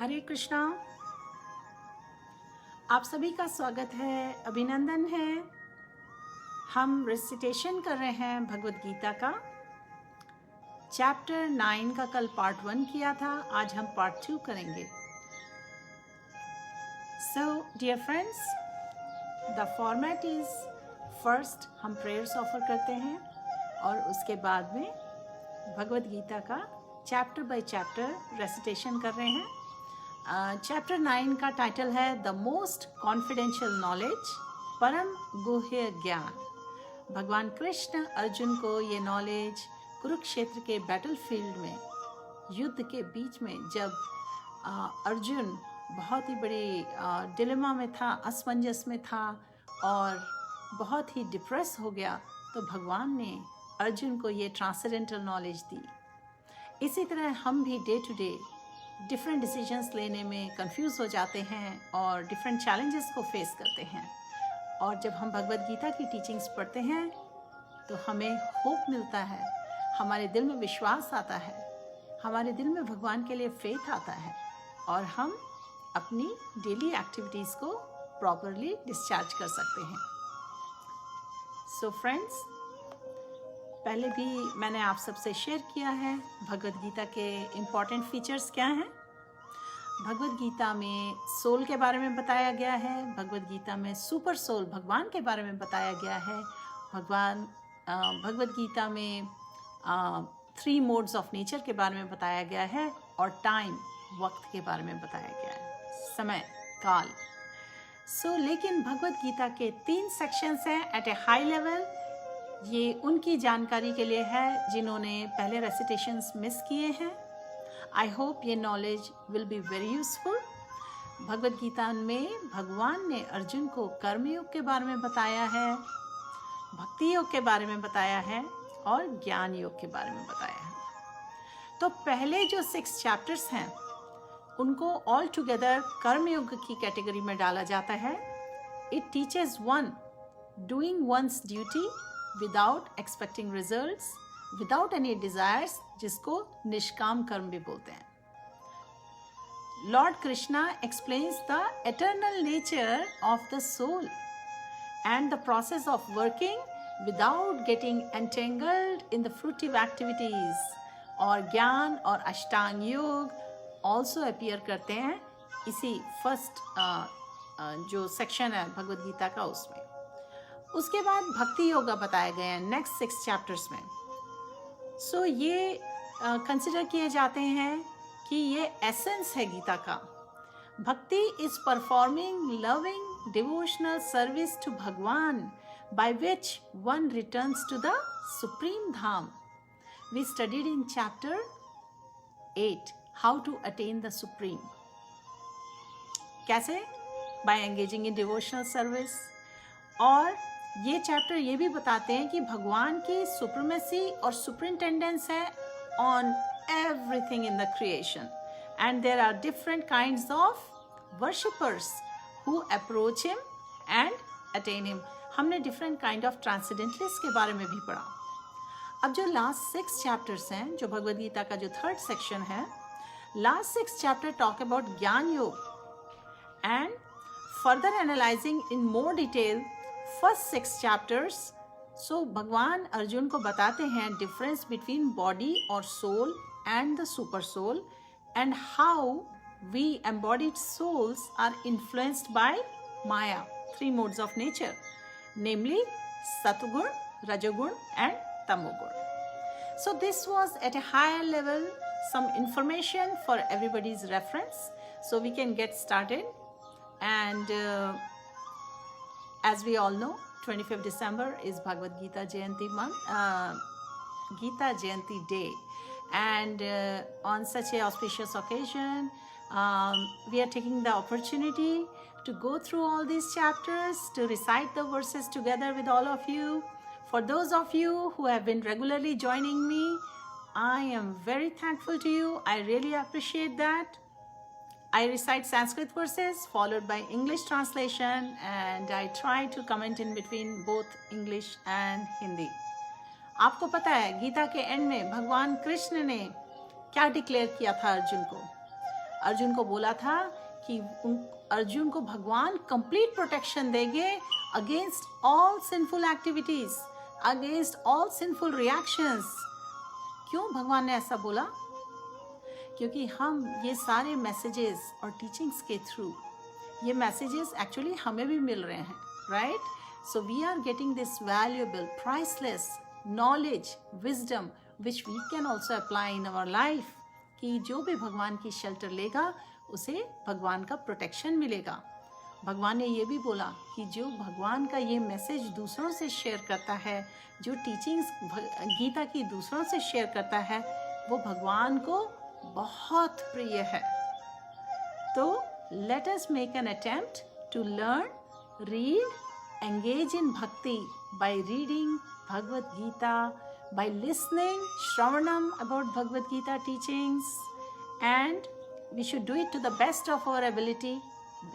हरे कृष्णा। आप सभी का स्वागत है, अभिनंदन है। हम रिसिटेशन कर रहे हैं भगवद गीता का। चैप्टर 9 का कल पार्ट 1 किया था, आज हम पार्ट 2 करेंगे। So dear friends, the format is first हम प्रेयर्स ऑफर करते हैं और उसके बाद में भगवद गीता का चैप्टर बाय चैप्टर रेसिटेशन कर रहे हैं। चैप्टर 9 का टाइटल है द मोस्ट कॉन्फिडेंशियल नॉलेज, परम गुह्य ज्ञान। भगवान कृष्ण अर्जुन को ये नॉलेज कुरुक्षेत्र के बैटलफील्ड में, युद्ध के बीच में, जब अर्जुन बहुत ही बड़ी डिलेमा में था, असमंजस में था और बहुत ही डिप्रेस हो गया, तो भगवान ने अर्जुन को ये ट्रांसेंडेंटल नॉलेज दी। इसी तरह हम भी day to day different decisions लेने में कंफ्यूज हो जाते हैं और डिफरेंट चैलेंजेस को फेस करते हैं। और जब हम भगवद गीता की टीचिंग्स पढ़ते हैं तो हमें होप मिलता है, हमारे दिल में विश्वास आता है, हमारे दिल में भगवान के लिए फेथ आता है और हम अपनी डेली एक्टिविटीज़ को प्रॉपरली डिस्चार्ज कर सकते हैं। सो फ्रेंड्स, पहले भी मैंने आप सबसे शेयर किया है भगवद गीता के इम्पॉर्टेंट फीचर्स क्या हैं। भगवद गीता में सोल के बारे में बताया गया है, भगवद गीता में सुपर सोल भगवान के बारे में बताया गया है, भगवद गीता में 3 मोड्स ऑफ नेचर के बारे में बताया गया है और टाइम, वक्त के बारे में बताया गया है, समय, काल। लेकिन भगवद गीता के 3 सेक्शंस हैं एट ए हाई लेवल। ये उनकी जानकारी के लिए है जिन्होंने पहले रेसिटेशंस मिस किए हैं। आई होप ये knowledge will be very useful. Bhagavad Gita में भगवान ने अर्जुन को कर्मयोग के बारे में बताया है, भक्ति योग के बारे में बताया है और ज्ञान योग के बारे में बताया है। तो पहले जो 6 चैप्टर्स हैं उनको ऑल टुगेदर कर्मयोग की कैटेगरी में डाला जाता है। It teaches one doing one's duty without expecting results, without any desires, जिसको निष्काम कर्म भी बोलते हैं। Lord Krishna explains the eternal nature of the soul and the process of working without getting entangled in the fruitive activities. और ज्ञान और अष्टांग योग ऑल्सो अपीयर करते हैं इसी फर्स्ट जो सेक्शन है भगवद गीता का, उसमें। उसके बाद भक्ति योगा बताए गए हैं नेक्स्ट 6 चैप्टर्स में। ये कंसिडर किए जाते हैं कि ये एसेंस है गीता का। Bhakti is performing loving devotional service to Bhagavan by which one returns to the supreme dham. We studied in chapter 8 how to attain the supreme. कैसे? By engaging in devotional service. और ये चैप्टर ये भी बताते हैं कि भगवान की सुप्रीमेसी और सुपरिंटेंडेंस है on everything in the creation and there are different kinds of worshippers who approach him and attain him. हमने डिफरेंट काइंड ऑफ ट्रांसेंडेंटलिस्ट के बारे में भी पढ़ा। अब जो लास्ट 6 चैप्टर्स हैं, जो भगवद गीता का जो 3rd सेक्शन है, लास्ट 6 चैप्टर टॉक अबाउट ज्ञान योग and further analyzing in more detail first 6 chapters. भगवान अर्जुन को बताते हैं difference between body or soul and the super soul and how we embodied souls are influenced by Maya, 3 modes of nature, namely Satugun, Rajagun and Tamogun. This was at a higher level, some information for everybody's reference. We can get started. And as we all know, 25th December is Bhagavad Gita Jayanti month, Gita Jayanti day, and on such a auspicious occasion, we are taking the opportunity to go through all these chapters, to recite the verses together with all of you. For those of you who have been regularly joining me, I am very thankful to you. I really appreciate that. I recite Sanskrit verses followed by English translation and I try to comment in between both English and Hindi. आपको पता है गीता के and में भगवान कृष्ण ने क्या declare किया था अर्जुन को? अर्जुन को बोला था कि अर्जुन को भगवान कंप्लीट प्रोटेक्शन देंगे against all sinful activities, against all sinful reactions. क्यों भगवान ने ऐसा बोला? क्योंकि हम ये सारे मैसेजेस और टीचिंग्स के थ्रू, ये मैसेजेस एक्चुअली हमें भी मिल रहे हैं, right? So we are getting this valuable priceless knowledge, wisdom which we can also apply in our life, कि जो भी भगवान की शेल्टर लेगा उसे भगवान का प्रोटेक्शन मिलेगा। भगवान ने ये भी बोला कि जो भगवान का ये मैसेज दूसरों से शेयर करता है, जो टीचिंग्स गीता की दूसरों से शेयर करता है, वो भगवान को बहुत प्रिय है। तो let us make an attempt to learn, read, engage in bhakti by reading Bhagavad Gita, by listening Shravanam about Bhagavad Gita teachings, and we should do it to the best of our ability.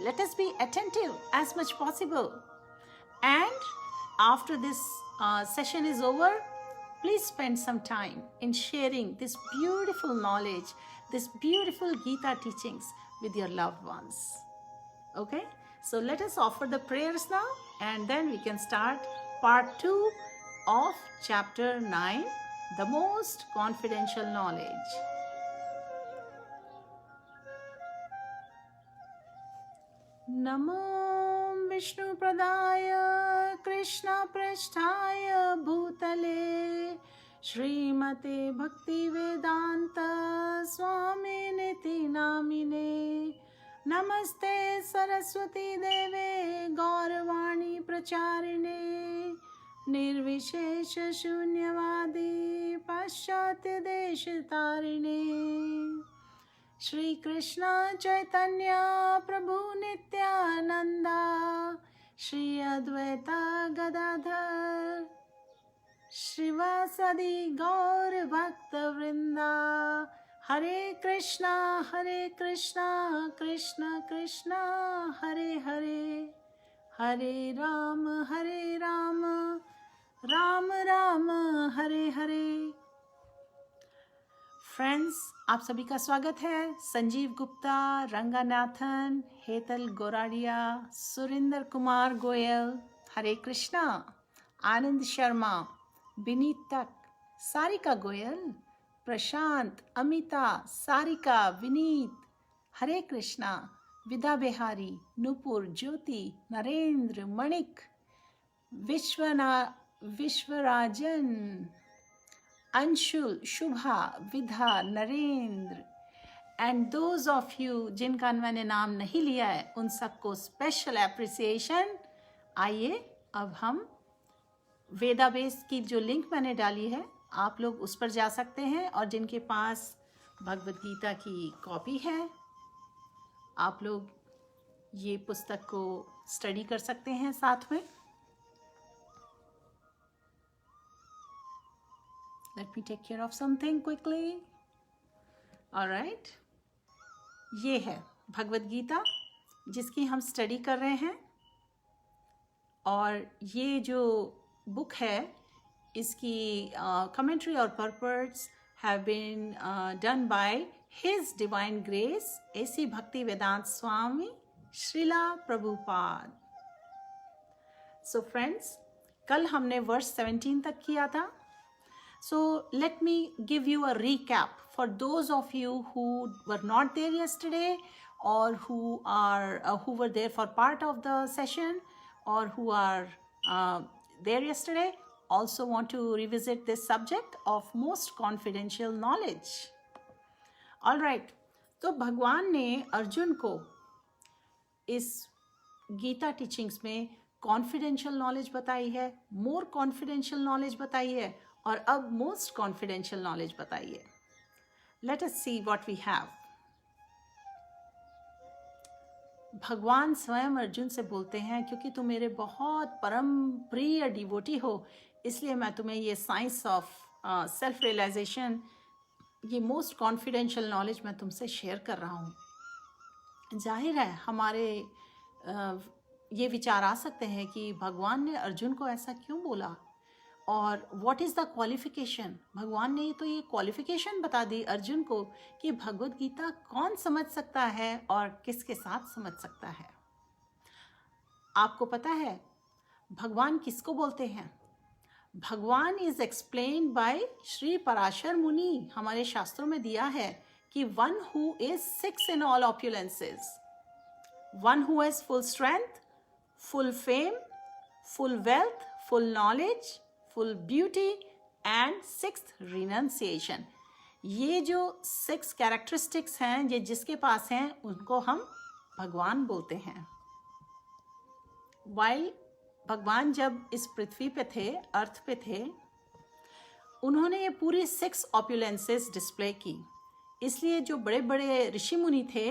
Let us be attentive as much possible. And after this session is over, please spend some time in sharing this beautiful knowledge, this beautiful Gita teachings with your loved ones. Okay? So let us offer the prayers now, and then we can start part 2 of chapter 9, the most confidential knowledge. Namo Vishnu Pradaya Krishna Prasthaya Bhutale Srimate Bhakti Vedanta Swami Niti Namine नमस्ते सरस्वती देवे गौरवाणी प्रचारिणे निर्विशेष शून्यवादी पाश्चात्य देश तारिणे श्री कृष्ण चैतन्य प्रभु नित्यानंदा श्री अद्वैता गदाधर श्रीवासदि गौर भक्त वृंदा हरे कृष्णा कृष्णा कृष्णा हरे हरे, हरे Ram Ram Ram Hare Hare. Friends, आप सभी का स्वागत है। संजीव गुप्ता, रंगानाथन, हेतल गोराडिया, सुरेंद्र कुमार गोयल, हरे कृष्णा, आनंद शर्मा, विनीत तक, सारिका गोयल, प्रशांत, अमिता, सारिका, विनीत, हरे कृष्णा, विदा बिहारी, नुपुर, ज्योति, नरेंद्र, मणिक, विश्वराजन, अंशुल, शुभा, विधा, Narendra, and those of you जिनका मैंने नाम नहीं लिया है, उन सबको स्पेशल एप्रिसिएशन। आइए अब हम वेदाबेस की जो लिंक मैंने डाली है, आप लोग उस पर जा सकते हैं, और जिनके पास भगवद गीता की कॉपी है, आप लोग ये पुस्तक को स्टडी कर सकते हैं साथ में। Let me take care of something quickly. Alright, ये है भगवद गीता जिसकी हम स्टडी कर रहे हैं, और ये जो बुक है इसकी commentary और purports have been done by His Divine Grace A.C. Bhakti Vedanta Swami Srila Prabhupada. So friends, कल हमने verse 17 तक किया था. So let me give you a recap for those of you who were not there yesterday, or who were there for part of the session, or who are there yesterday. Also want to revisit this subject of most confidential knowledge. All right, तो भगवान ने अर्जुन को इस Gita teachings में confidential knowledge बताई है, मोर confidential knowledge बताई है, और अब मोस्ट कॉन्फिडेंशियल नॉलेज बताई है. Let us see what we have. भगवान स्वयं अर्जुन से बोलते हैं, क्योंकि तुम मेरे बहुत परम प्रिय डिवोटी हो, इसलिए मैं तुम्हें ये साइंस ऑफ सेल्फ रियलाइजेशन, ये मोस्ट कॉन्फिडेंशियल नॉलेज मैं तुमसे शेयर कर रहा हूँ. जाहिर है हमारे ये विचार आ सकते हैं कि भगवान ने अर्जुन को ऐसा क्यों बोला, और व्हाट इज़ द क्वालिफिकेशन, भगवान ने तो ये क्वालिफिकेशन बता दी अर्जुन को कि भगवत गीता कौन समझ सकता है और किसके साथ समझ सकता है। आपको पता है भगवान किसको बोलते हैं? Bhagavan is explained by Shri Parashar Muni, हमारे शास्त्रों में दिया है कि one who is 6 in all opulences, one who has full strength, full fame, full wealth, full knowledge, full beauty and 6th renunciation. ये जो 6 कैरेक्टरिस्टिक्स हैं, ये जिसके पास हैं उनको हम भगवान बोलते हैं। वाइल भगवान जब इस पृथ्वी पे थे, अर्थ पे थे, उन्होंने ये पूरी 6 ऑप्युलेंसेस डिस्प्ले की। इसलिए जो बड़े बड़े ऋषि मुनि थे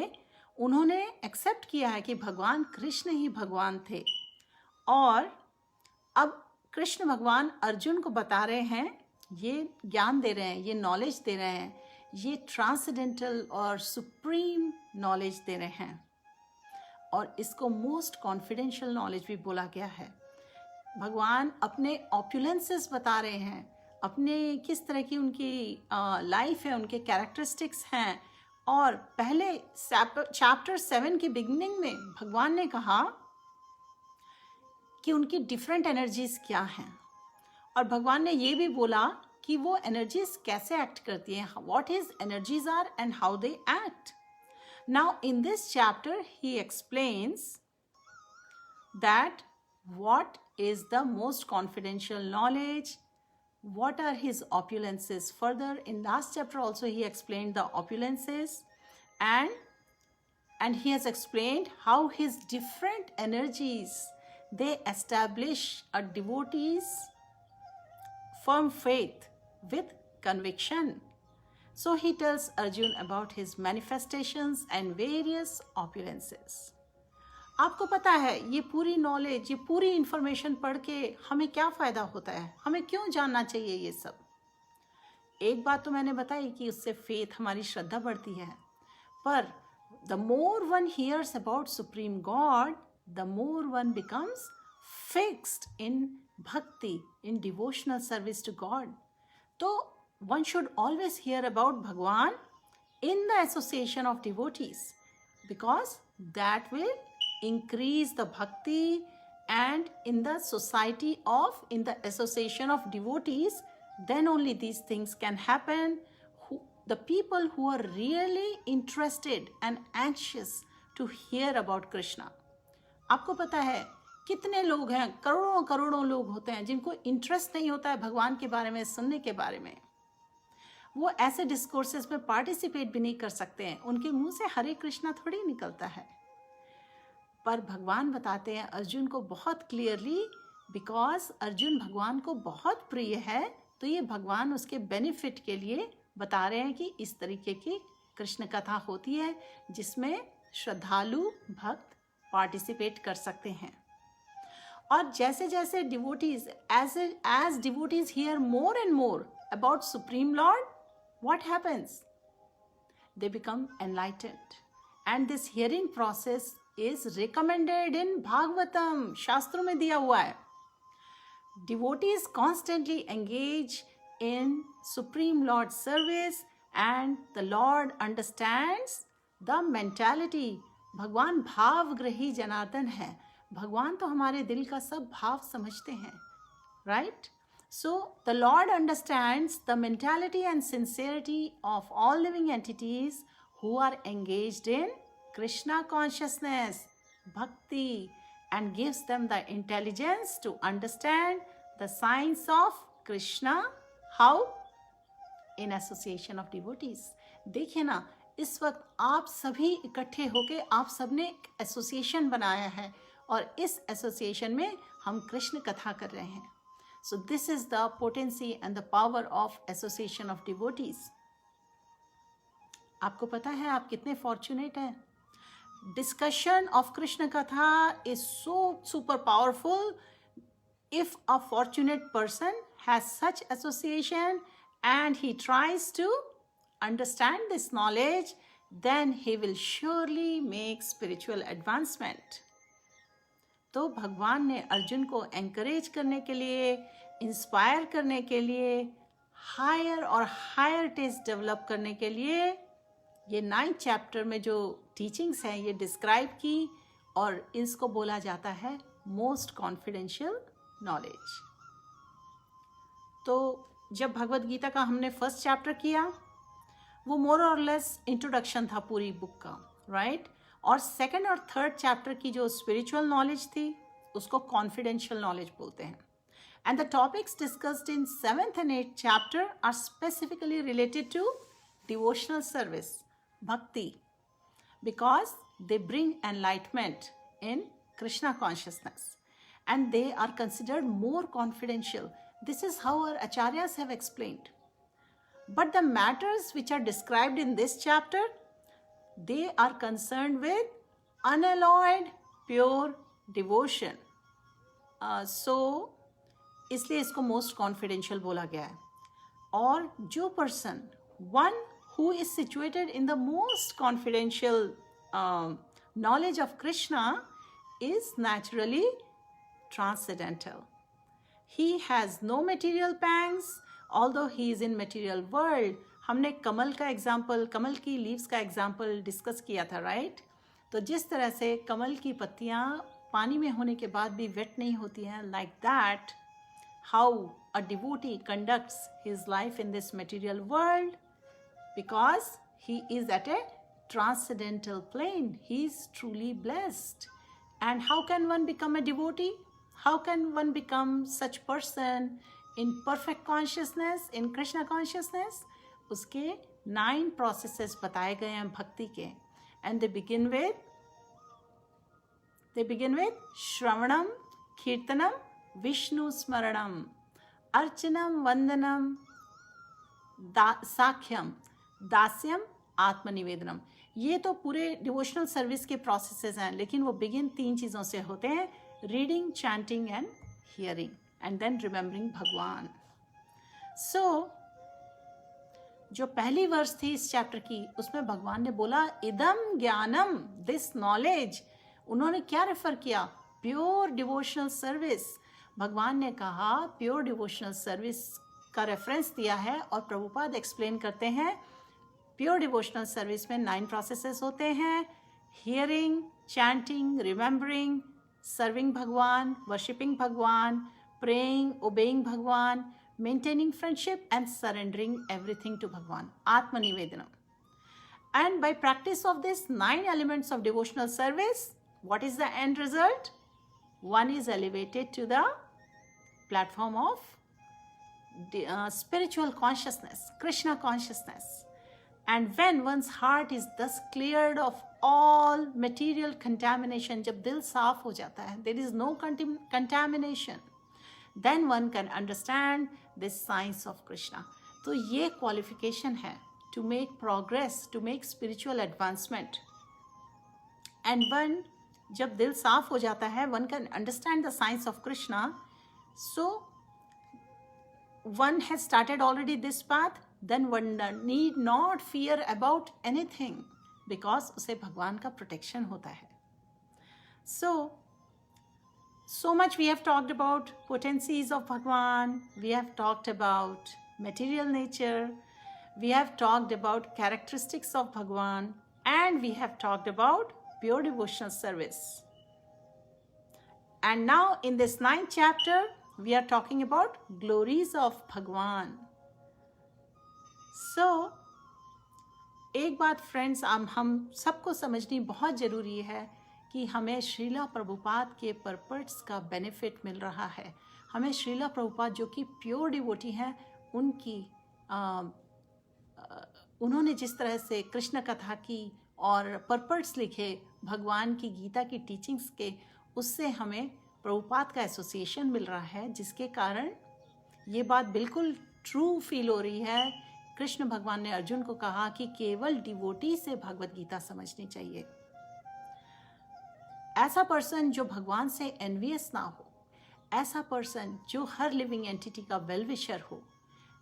उन्होंने एक्सेप्ट किया है कि भगवान कृष्ण ही भगवान थे। और अब कृष्ण भगवान अर्जुन को बता रहे हैं, ये ज्ञान दे रहे हैं, ये नॉलेज दे रहे हैं, ये ट्रांसेंडेंटल और सुप्रीम नॉलेज दे रहे हैं, और इसको मोस्ट कॉन्फिडेंशियल नॉलेज भी बोला गया है। भगवान अपने ऑप्युलेंसेस बता रहे हैं, अपने किस तरह की उनकी लाइफ है, उनके कैरेक्टरिस्टिक्स हैं। और पहले चैप्टर 7 की बिगिनिंग में भगवान ने कहा कि उनकी डिफरेंट एनर्जीज क्या हैं, और भगवान ने ये भी बोला कि वो एनर्जीज कैसे एक्ट करती हैं, what his energies are and how they act. Now in this chapter he explains that what is the most confidential knowledge, what are his opulences. Further in last chapter also he explained the opulences, and he has explained how his different energies they establish a devotee's firm faith with conviction. So he tells Arjun about his manifestations and various opulences. आपको पता है ये पूरी knowledge, ये पूरी information पढ़ के हमें क्या फ़ायदा होता है, हमें क्यों जानना चाहिए ये सब? एक बात तो मैंने बताई कि उससे फेथ, हमारी श्रद्धा बढ़ती है, पर the more one hears about supreme God, the more one becomes fixed in bhakti, in devotional service to God. तो one should always hear about Bhagwan in the association of devotees, because that will increase the bhakti, and in the society of, in the association of devotees, then only these things can happen. The people who are really interested and anxious to hear about Krishna. आपको पता है कितने लोग हैं, करोड़ों करोड़ों लोग होते हैं जिनको इंटरेस्ट नहीं होता है भगवान के बारे में सुनने के बारे में। वो ऐसे डिस्कोर्सेस में पार्टिसिपेट भी नहीं कर सकते हैं, उनके मुंह से हरे कृष्णा थोड़ी निकलता है। पर भगवान बताते हैं अर्जुन को बहुत क्लियरली, बिकॉज अर्जुन भगवान को बहुत प्रिय है, तो ये भगवान उसके बेनिफिट के लिए बता रहे हैं कि इस तरीके की कृष्ण कथा होती है जिसमें श्रद्धालु भक्त पार्टिसिपेट कर सकते हैं। और जैसे जैसे devotees, as devotees hear more and more about Supreme Lord, what happens? They become enlightened, and this hearing process is recommended in Bhagavatam, शास्त्रों में दिया हुआ है। Devotees constantly engage in Supreme Lord's service, and the Lord understands the mentality. भगवान भावग्रही जनार्दन है, भगवान तो हमारे दिल का सब भाव समझते हैं, right? So the Lord understands the mentality and sincerity of all living entities who are engaged in Krishna consciousness, bhakti, and gives them the intelligence to understand the science of Krishna. How? In association of devotees. देखिए ना, इस वक्त आप सभी इकट्ठे होके आप सबने एक एसोसिएशन बनाया है, और इस एसोसिएशन में हम कृष्ण कथा कर रहे हैं। So this is the potency and the power of association of devotees. आपको पता है आप कितने फॉर्चुनेट हैं? Discussion of Krishna Katha is so super powerful. If a fortunate person has such association and he tries to understand this knowledge, then he will surely make spiritual advancement. तो भगवान ने अर्जुन को एनकरेज करने के लिए inspire करने के लिए, हायर और हायर टेस्ट डेवलप करने के लिए ये 9th चैप्टर में जो टीचिंग्स हैं ये डिस्क्राइब की, और इसको बोला जाता है मोस्ट कॉन्फिडेंशियल नॉलेज। तो जब भगवद गीता का हमने फर्स्ट चैप्टर किया, वो मोर और लेस इंट्रोडक्शन था पूरी बुक का, राइट? और सेकंड और थर्ड चैप्टर की जो स्पिरिचुअल नॉलेज थी उसको कॉन्फिडेंशियल नॉलेज बोलते हैं। And the topics discussed in 7th and 8th chapter are specifically related to devotional service, bhakti, because they bring enlightenment in Krishna consciousness and they are considered more confidential. This is how our acharyas have explained. But the matters which are described in this chapter, they are concerned with unalloyed pure devotion. So इसलिए इसको most confidential बोला गया है। और जो person, one who is situated in the most confidential knowledge of Krishna is naturally transcendental. He has no material pangs, although he is in material world. हमने कमल का example, कमल की लीव्स का एग्जाम्पल डिस्कस किया था, राइट? तो जिस तरह से कमल की पत्तियाँ पानी में होने के बाद भी वेट नहीं होती हैं, like that, how a devotee conducts his life in this material world, because he is at a transcendental plane. He is truly blessed. And how can one become a devotee? How can one become such person in perfect consciousness, in Krishna consciousness? उसके 9 processes बताए गए हैं भक्ति के, and they begin with श्रवणम, कीर्तनम, विष्णु स्मरणम, अर्चनम, वंदनम, साख्यम, दास्यम, आत्मनिवेदनम। ये तो पूरे devotional service के प्रोसेसेस हैं, लेकिन वो बिगिन 3 चीज़ों से होते हैं: reading, chanting and hearing, and then remembering भगवान। सो जो पहली वर्स थी इस चैप्टर की, उसमें भगवान ने बोला इदम ज्ञानम, दिस नॉलेज। उन्होंने क्या रेफर किया? Pure devotional service. भगवान ने कहा प्योर डिवोशनल सर्विस का रेफरेंस दिया है, और प्रभुपाद एक्सप्लेन करते हैं प्योर डिवोशनल सर्विस में 9 प्रोसेसेस होते हैं: hearing, chanting, remembering, serving Bhagavan, worshipping Bhagavan, praying, obeying Bhagavan, maintaining friendship and surrendering everything to Bhagavan, atmanivedanam. And by practice of this 9 elements of devotional service, what is the end result? One is elevated to the platform of spiritual consciousness, Krishna consciousness. And when one's heart is thus cleared of all material contamination, जब दिल साफ हो जाता है, there is no contamination, then one can understand this science of Krishna. तो ये qualification है to make progress, to make spiritual advancement. And one, जब दिल साफ हो जाता है, one can understand the science of Krishna. So one has started already this path, then one need not fear about anything, because उसे भगवान का protection होता है. So much we have talked about potencies of Bhagwan, we have talked about material nature, we have talked about characteristics of Bhagwan, and we have talked about pure devotional service. And now in this 9th chapter, we are talking about glories of Bhagwan. So, एक बात friends, हम सबको समझनी बहुत ज़रूरी है कि हमें श्रीला प्रभुपाद के पर्पट्स का बेनिफिट मिल रहा है। हमें श्रीला प्रभुपाद जो कि प्योर डिवोटी हैं, उनकी उन्होंने जिस तरह से कृष्ण कथा की और पर्पट्स लिखे भगवान की गीता की टीचिंग्स के, उससे हमें प्रभुपाद का एसोसिएशन मिल रहा है, जिसके कारण ये बात बिल्कुल ट्रू फील हो रही है। कृष्ण भगवान ने अर्जुन को कहा कि केवल डिवोटी से भगवत गीता समझनी चाहिए। ऐसा पर्सन जो भगवान से एनवियस ना हो, ऐसा पर्सन जो हर लिविंग एंटिटी का वेल विशर हो,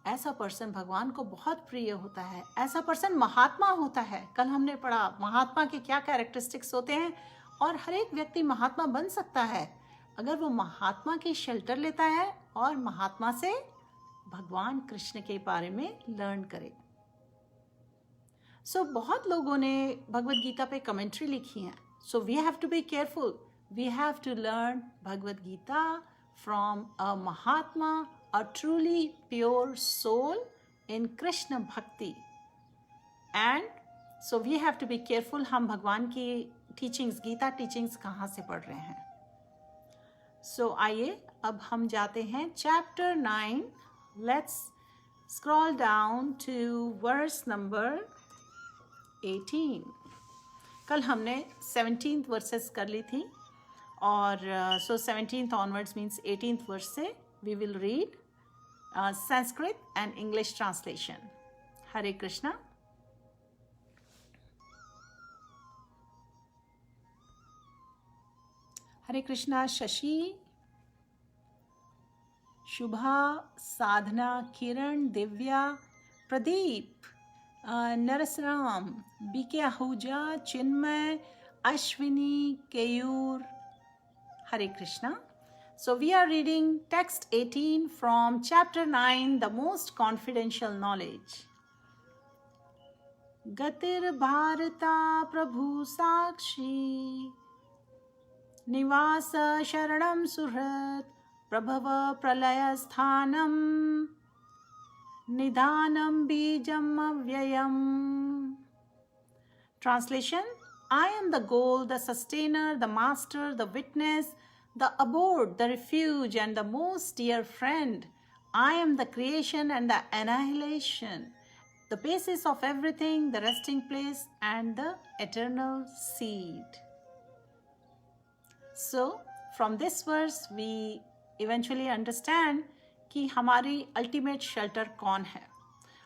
ऐसा पर्सन भगवान को बहुत प्रिय होता है। ऐसा पर्सन महात्मा होता है। कल हमने पढ़ा महात्मा के क्या कैरेक्टरिस्टिक्स होते हैं, और हर एक व्यक्ति महात्मा बन सकता है अगर वो महात्मा की शेल्टर लेता है और महात्मा से भगवान कृष्ण के बारे में लर्न करें। सो बहुत लोगों ने भगवद गीता पे कमेंट्री लिखी है। So we have to be careful, we have to learn Bhagavad Gita from a mahatma, a truly pure soul in Krishna bhakti. And so we have to be careful, हम भगवान की टीचिंग्स, गीता टीचिंग्स कहाँ से पढ़ रहे हैं। सो आइए अब हम जाते हैं chapter 9। Let's scroll down to verse number 18। कल हमने 17th वर्सेस कर ली थी और so 17th onwards means 18th verse से we will read Sanskrit and English translation. Hare Krishna. Hare Krishna Shashi, Shubha, Sadhana, Kiran, Divya, Pradeep, Narsaram, B K Ahuja, Chinmay, Ashwini, Keyur. Hare Krishna. So we are reading text 18 from chapter 9, the most confidential knowledge. गतिर भारता प्रभु साक्षी, निवास शरणम सुहृद, प्रभव प्रलय स्थानम, निधानम बीजम अव्ययम। Translation: I am the goal, the sustainer, the master, the witness, the abode, the refuge, and the most dear friend. I am the creation and the annihilation, the basis of everything, the resting place, and the eternal seed. So, from this verse, we eventually understand कि हमारी ultimate shelter कौन है,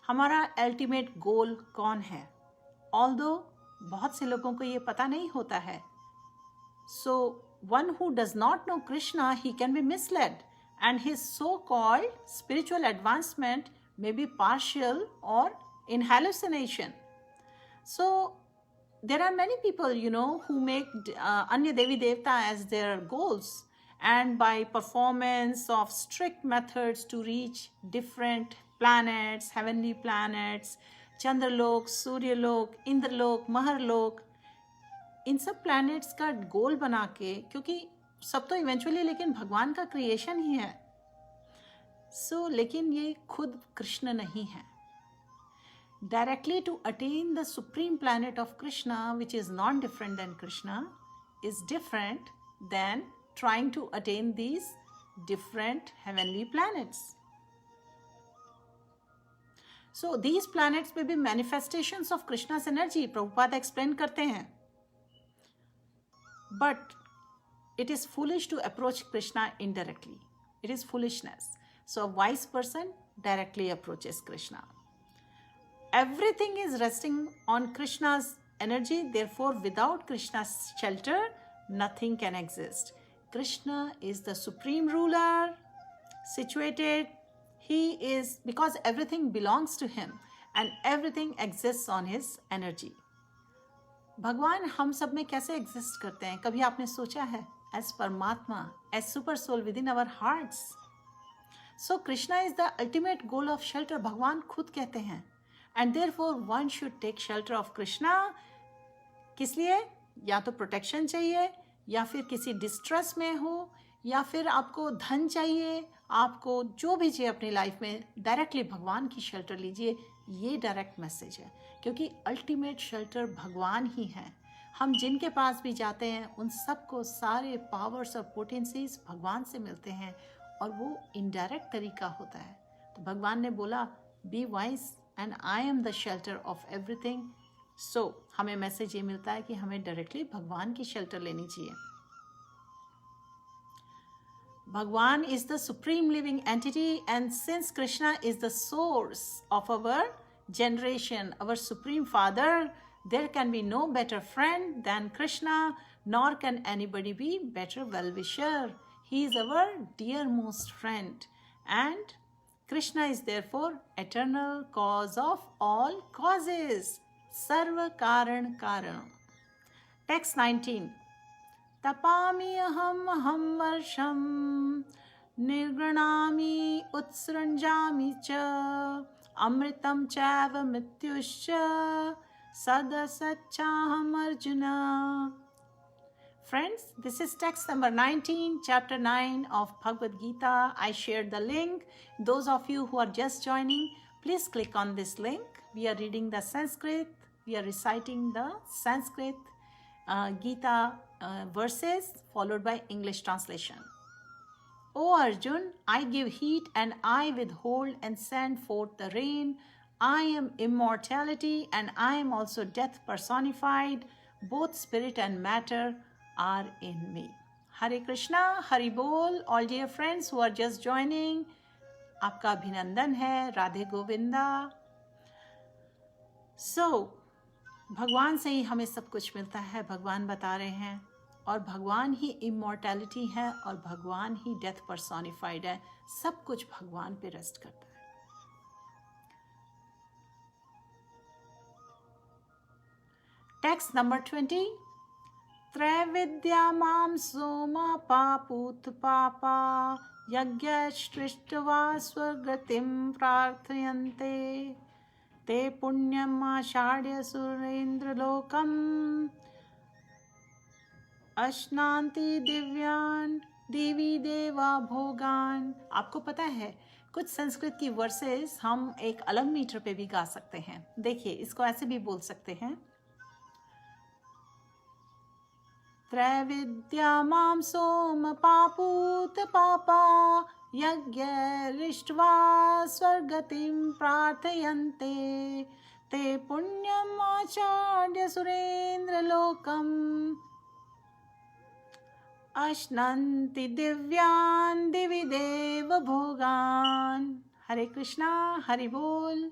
हमारा ultimate goal कौन है। Although बहुत से लोगों को ये पता नहीं होता है। So one who does not know Krishna, he can be misled and his so called spiritual advancement may be partial और in hallucination. So there are many people, who make Anya Devi Devta as their goals, and by performance of strict methods to reach different planets, heavenly planets, Chandralok, Suryalok, Indralok, Maharlok, इन सब planets का गोल बना के, क्योंकि सब तो eventually लेकिन भगवान का क्रिएशन ही है। लेकिन ये खुद कृष्ण नहीं है। Directly to attain the supreme planet of Krishna, which is not different than Krishna, is different than trying to attain these different heavenly planets. So these planets may be manifestations of Krishna's energy. Prabhupada explain करते हैं. But it is foolish to approach Krishna indirectly. It is foolishness. So a wise person directly approaches Krishna. Everything is resting on Krishna's energy, therefore without Krishna's shelter, nothing can exist. Krishna is the supreme ruler, situated. He is, because everything belongs to him and everything exists on his energy. भगवान हम सब में कैसे exist करते हैं, कभी आपने सोचा है? As परमात्मा, as super soul within our hearts. So Krishna is the ultimate goal of shelter. भगवान खुद कहते हैं, and therefore one should take shelter of Krishna. किस लिए? या तो प्रोटेक्शन चाहिए, या फिर किसी डिस्ट्रेस में हो, या फिर आपको धन चाहिए, आपको जो भी चाहिए अपनी लाइफ में, डायरेक्टली भगवान की शेल्टर लीजिए। ये डायरेक्ट मैसेज है, क्योंकि अल्टीमेट शेल्टर भगवान ही है। हम जिनके पास भी जाते हैं उन सबको सारे पावर्स और पोटेंसीज भगवान से मिलते हैं, और वो इनडायरेक्ट तरीका होता है। तो भगवान ने बोला, be wise and I am the shelter of everything. So हमें मैसेज ये मिलता है कि हमें डायरेक्टली भगवान की शेल्टर लेनी चाहिए। भगवान is the supreme living entity, and since Krishna is the source of our generation, our supreme father, there can be no better friend than Krishna, nor can anybody be better well-wisher. He is our dearmost friend, and Krishna is therefore eternal cause of all causes. Sarva Karan Karanam. Text 19. Tapami aham varsham निर्गृणामि उत्सृञ्जामि च अमृतं चैव मृत्युश्च सदसच्चाहम् Arjun. Friends, this is text number 19, chapter 9 of Bhagavad Gita. I shared the link. Those of you who are just joining, please click on this link. We are reading the Sanskrit. We are reciting the Sanskrit Gita verses followed by English translation. O Arjun, I give heat and I withhold and send forth the rain. I am immortality and I am also death personified. Both spirit and matter are in me. Hare Krishna, Hari Bol. All dear friends who are just joining, आपका अभिनंदन है. Radhe Govinda. So, भगवान से ही हमें सब कुछ मिलता है, भगवान बता रहे हैं. और भगवान ही इमॉर्टैलिटी है और भगवान ही डेथ पर्सोनिफाइड है. सब कुछ भगवान पे रेस्ट करता है. Text number 20. त्रैविद्या मां सोमा पापूत पापा यज्ञश्टृष्ट्वा स्वगतिं प्रार्थयन्ते ते पुण्यम् आषाढ्य सुरेन्द्रलोकम् अश्नान्ति दिव्यान देवी देवा भोगान. आपको पता है कुछ संस्कृत की वर्सेस हम एक अलग मीटर पे भी गा सकते हैं. देखिए, इसको ऐसे भी बोल सकते हैं. त्रैविद्या मां सोम पापूत पापा यज्ञरिष्ट्वा स्वर्गतिं प्रार्थयन्ते ते पुण्यम् आचार्य सुरेन्द्र लोकम् अश्नन्ति दिव्यान दिवि देव भोगान. Hare Krishna, Hari Bol.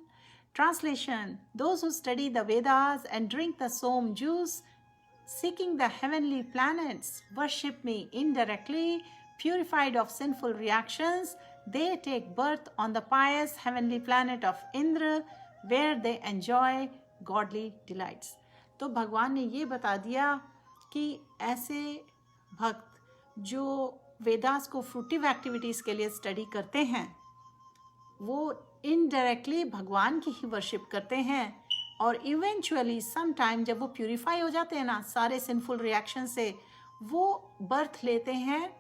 Translation. Those who study the Vedas and drink the som juice, seeking the heavenly planets, worship me indirectly, purified of sinful reactions. They take birth on the pious heavenly planet of Indra, where they enjoy godly delights. तो भगवान ने ये बता दिया कि ऐसे भक्त जो वेदास को फ्रूटिव एक्टिविटीज़ के लिए स्टडी करते हैं, वो इनडायरेक्टली भगवान की ही वर्शिप करते हैं. और इवेंचुअली सम टाइम जब वो प्यूरिफाई हो जाते हैं ना सारे सिंफुल रिएक्शन से, वो बर्थ लेते हैं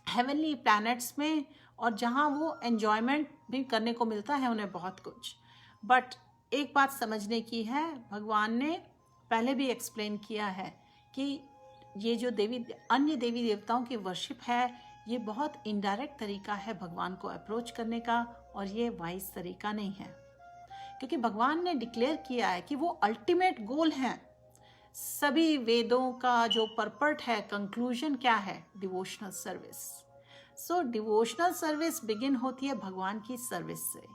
हेवनली प्लैनेट्स में, और जहाँ वो एन्जॉयमेंट भी करने को मिलता है उन्हें बहुत कुछ. बट एक बात समझने की है, भगवान ने पहले भी एक्सप्लेन किया है कि ये जो अन्य देवी देवताओं की वर्शिप है, ये बहुत इनडायरेक्ट तरीका है भगवान को अप्रोच करने का, और ये वाइज तरीका नहीं है. क्योंकि भगवान ने डिक्लेयर किया है कि वो अल्टीमेट गोल है. सभी वेदों का जो परपट है, कंक्लूजन क्या है? Devotional service. So devotional service begin होती है भगवान की सर्विस से.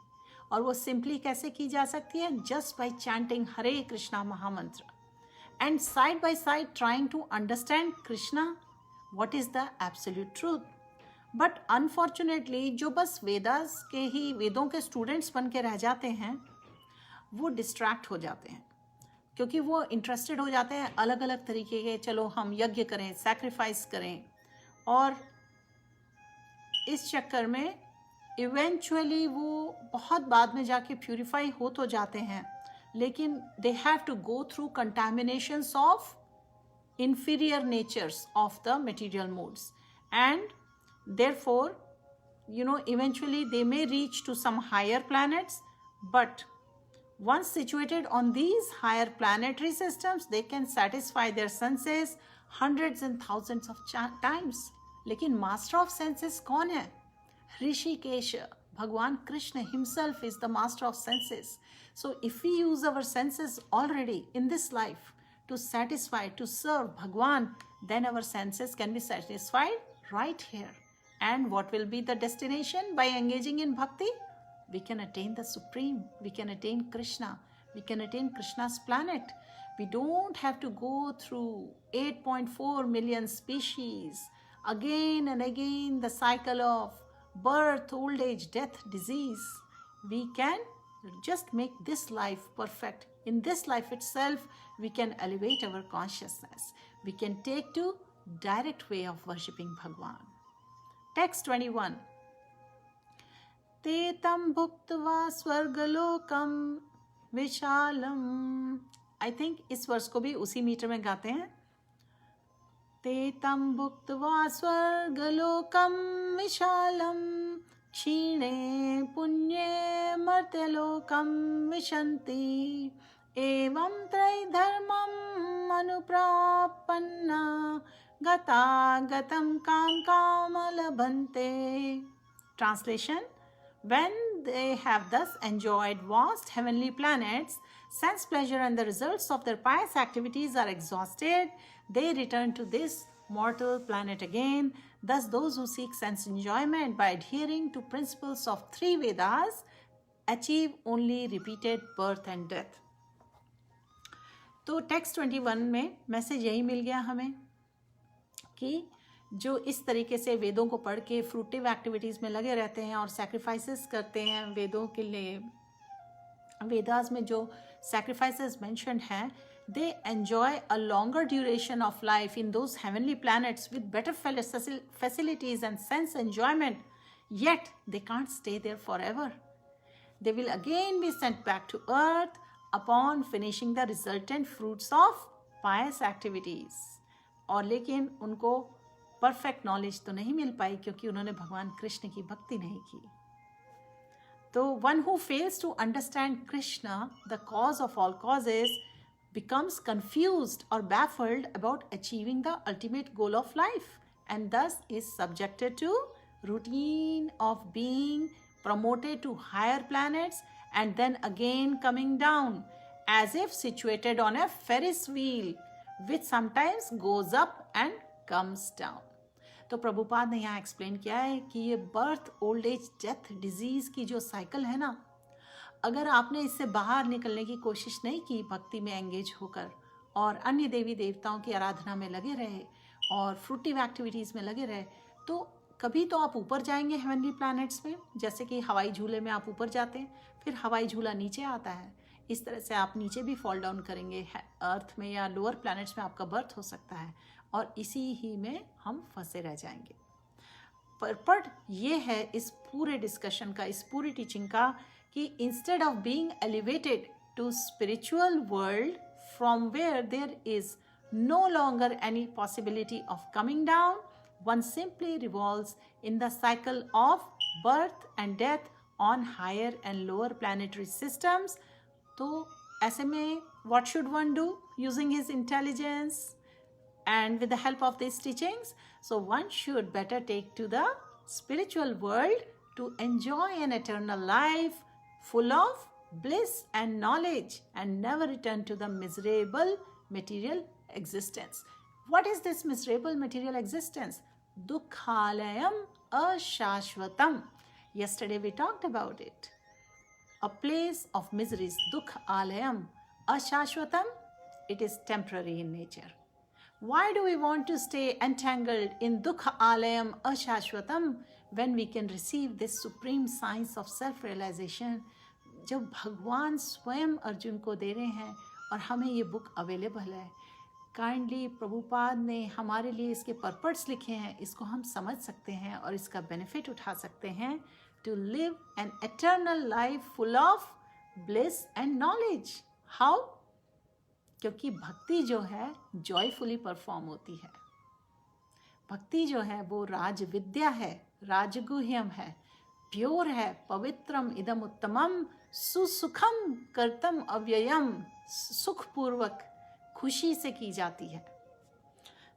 और वो सिंपली कैसे की जा सकती है? जस्ट बाय चैंटिंग हरे कृष्णा महामंत्र and side by side trying to understand Krishna, what is the absolute truth. But unfortunately जो बस वेदास के ही वेदों के स्टूडेंट्स बन के रह जाते हैं, वो डिस्ट्रैक्ट हो जाते हैं, क्योंकि वो इंटरेस्टेड हो जाते हैं अलग अलग तरीके के. चलो हम यज्ञ करें, सैक्रिफाइस करें, और इस चक्कर में इवेंचुअली वो बहुत बाद में जाके प्यूरिफाई हो तो जाते हैं, लेकिन they have to go through contaminations of inferior natures of the material modes, and therefore eventually they may reach to some higher planets. But once situated on these higher planetary systems, they can satisfy their senses hundreds and thousands of times. लेकिन master of senses कौन है? Rishikesh, Bhagwan Krishna himself is the master of senses. So if we use our senses already in this life to satisfy, to serve Bhagwan, then our senses can be satisfied right here. And what will be the destination? By engaging in bhakti, we can attain the supreme. We can attain Krishna. We can attain Krishna's planet. We don't have to go through 8.4 million species, again and again the cycle of birth, old age, death, disease. We can just make this life perfect. In this life itself, we can elevate our consciousness. We can take to direct way of worshipping Bhagwan. Text 21, ते तं भुक्त्वा स्वर्गलोकम विशालम। I think इस वर्ष को भी उसी metre में गाते हैं। ते तं भुक्त्वा स्वर्गलोकम विशालम क्षीणे पुण्ये मर्त्यलोकम विशन्ति एवं त्रैधर्मम् अनुप्रापन्ना गतागतं कामलभन्ते। Translation: When they have thus enjoyed vast heavenly planets, sense pleasure and the results of their pious activities are exhausted, they return to this mortal planet again. Thus, those who seek sense enjoyment by adhering to principles of three Vedas achieve only repeated birth and death. तो text 21 में message यही मिल गया हमें कि जो इस तरीके से वेदों को पढ़ के फ्रूटिव एक्टिविटीज़ में लगे रहते हैं और सैक्रिफाइसेस करते हैं वेदों के लिए, वेदास में जो सैक्रिफाइसेस मेंशन्ड हैं, they enjoy a longer duration of life in those heavenly planets with better facilities and sense enjoyment, yet they can't stay there forever. They will again be sent back to earth upon finishing the resultant fruits of pious activities. और लेकिन उनको perfect knowledge तो नहीं मिल पाई क्योंकि उन्होंने भगवान कृष्ण की भक्ति नहीं की। तो one who fails to understand Krishna the cause of all causes becomes confused or baffled about achieving the ultimate goal of life and thus is subjected to routine of being promoted to higher planets and then again coming down as if situated on a Ferris wheel which sometimes goes up and comes down. तो प्रभुपाद ने यहाँ explain किया है कि ये birth, old age, death, disease की जो cycle है ना, अगर आपने इससे बाहर निकलने की कोशिश नहीं की, भक्ति में एंगेज होकर और अन्य देवी देवताओं की आराधना में लगे रहे और फ्रूटिव एक्टिविटीज़ में लगे रहे, तो कभी तो आप ऊपर जाएंगे हेवनली प्लैनेट्स में, जैसे कि हवाई झूले में आप ऊपर जाते हैं, फिर हवाई झूला नीचे आता है, इस तरह से आप नीचे भी फॉल डाउन करेंगे, अर्थ में या लोअर प्लैनेट्स में आपका बर्थ हो सकता है और इसी ही में हम फंसे रह जाएंगे। पर ये है इस पूरे डिस्कशन का, इस पूरी टीचिंग का, कि instead of being elevated to spiritual world from where there is no longer any possibility of coming down, one simply revolves in the cycle of birth and death on higher and lower planetary systems. तो ऐसे में what should one do using his intelligence and with the help of these teachings? So one should better take to the spiritual world to enjoy an eternal life full of bliss and knowledge and never return to the miserable material existence. What is this miserable material existence? Dukhalayam ashashvatam. Yesterday we talked about it. A place of miseries, Dukhalayam ashashvatam. It is temporary in nature. Why do we want to stay entangled in Dukha Alayam Ashashvatam when we can receive this supreme science of self-realization? जब भगवान स्वयं अर्जुन को दे रहे हैं और हमें ये book available है, काइंडली प्रभुपाद ने हमारे लिए इसके पर्पस लिखे हैं, इसको हम समझ सकते हैं और इसका बेनिफिट उठा सकते हैं to live an eternal life full of bliss and knowledge. How? क्योंकि भक्ति जो है जॉयफुली परफॉर्म होती है। भक्ति जो है वो राज विद्या है, राजगुह्यम है, प्योर है, पवित्रम इदम उत्तमम सुसुखम कर्तम अव्ययम, सुखपूर्वक खुशी से की जाती है।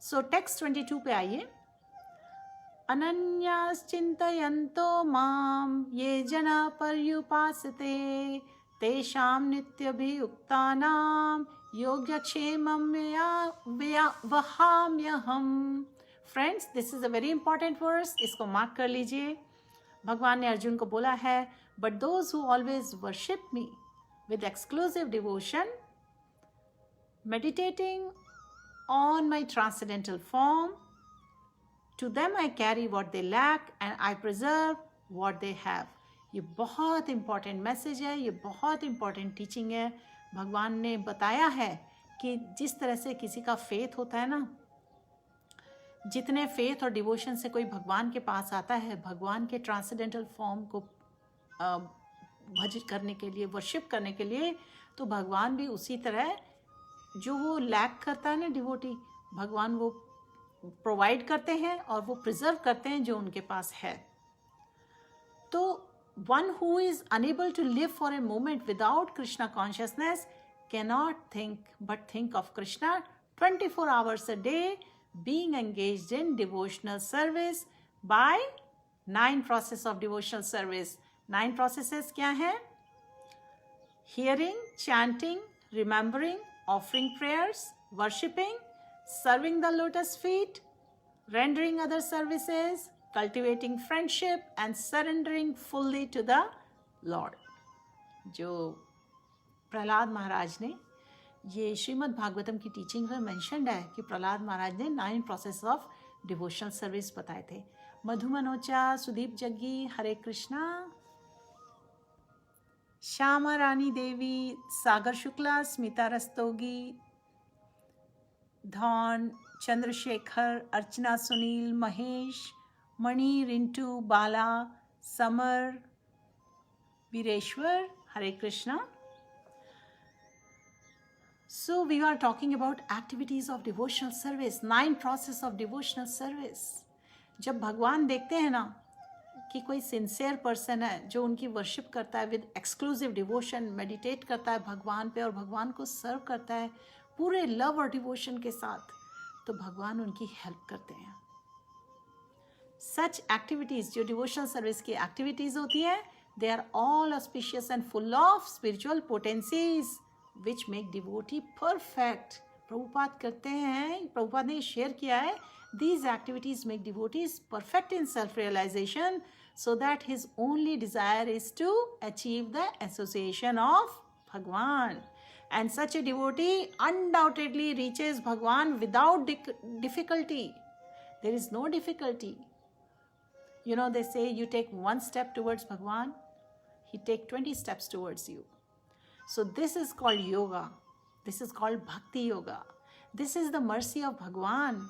सो टेक्स्ट 22 पे आइए। अनन्याश्चिन्तयन्तो माम ये जना पर्युपासते तेषां नित्यभियुक्तानां योगक्षेमं वहाम्यहम्। Friends, this is a very important verse, इसको मार्क कर लीजिए। भगवान ने अर्जुन को बोला है, but those who always worship me with exclusive devotion, meditating on my transcendental form, to them I carry what they lack and I preserve what they have. ये बहुत इम्पॉर्टेंट मैसेज है, ये बहुत इम्पॉर्टेंट टीचिंग है। भगवान ने बताया है कि जिस तरह से किसी का फेथ होता है ना, जितने फेथ और डिवोशन से कोई भगवान के पास आता है, भगवान के ट्रांसेंडेंटल फॉर्म को भजित करने के लिए, वर्शिप करने के लिए, तो भगवान भी उसी तरह जो वो लैक करता है ना डिवोटी, भगवान वो प्रोवाइड करते हैं और वो प्रिजर्व करते हैं जो उनके पास है. तो one who is unable to live for a moment without Krishna consciousness cannot think of Krishna 24 hours a day, being engaged in devotional service by 9 process of devotional service. 9 processes क्या हैं? Hearing, chanting, remembering, offering prayers, worshipping, serving the lotus feet, rendering other services, cultivating friendship and surrendering fully to the Lord. जो प्रहलाद महाराज ने, ये श्रीमद् भागवतम की teaching में mentioned है कि प्रहलाद महाराज ने 9 प्रोसेस ऑफ डिवोशनल सर्विस बताए थे. Madhu Manocha, Sudeep Jaggi, Hare Krishna, Shyama Rani Devi, Sagar Shukla, Smita Rastogi, Dhaun, Chandrashekhar, Archana Sunil, Mahesh, Mani, Rintu, Bala, Samar, Veereshwar, Hare Krishna. So we are talking about activities of devotional service, 9 process of devotional service. जब भगवान देखते हैं ना कि कोई सिंसियर पर्सन है जो उनकी वर्शिप करता है विद एक्सक्लूसिव डिवोशन, मेडिटेट करता है भगवान पे और भगवान को सर्व करता है पूरे लव और डिवोशन के साथ, तो भगवान उनकी हेल्प करते हैं. सच एक्टिविटीज जो डिवोशनल सर्विस की एक्टिविटीज होती हैं, they are all auspicious and full of spiritual potencies which make devotee perfect. Prabhupada करते हैं, प्रभुपाद ने शेयर किया है, these activities make devotees perfect in self-realization so that his only desire is to achieve the association of Bhagwan. And such a devotee undoubtedly reaches Bhagwan without difficulty. There is no difficulty. You know, they say you take 1 step towards Bhagwan, he take 20 steps towards you. So this is called yoga. This is called bhakti yoga. This is the mercy of Bhagwan.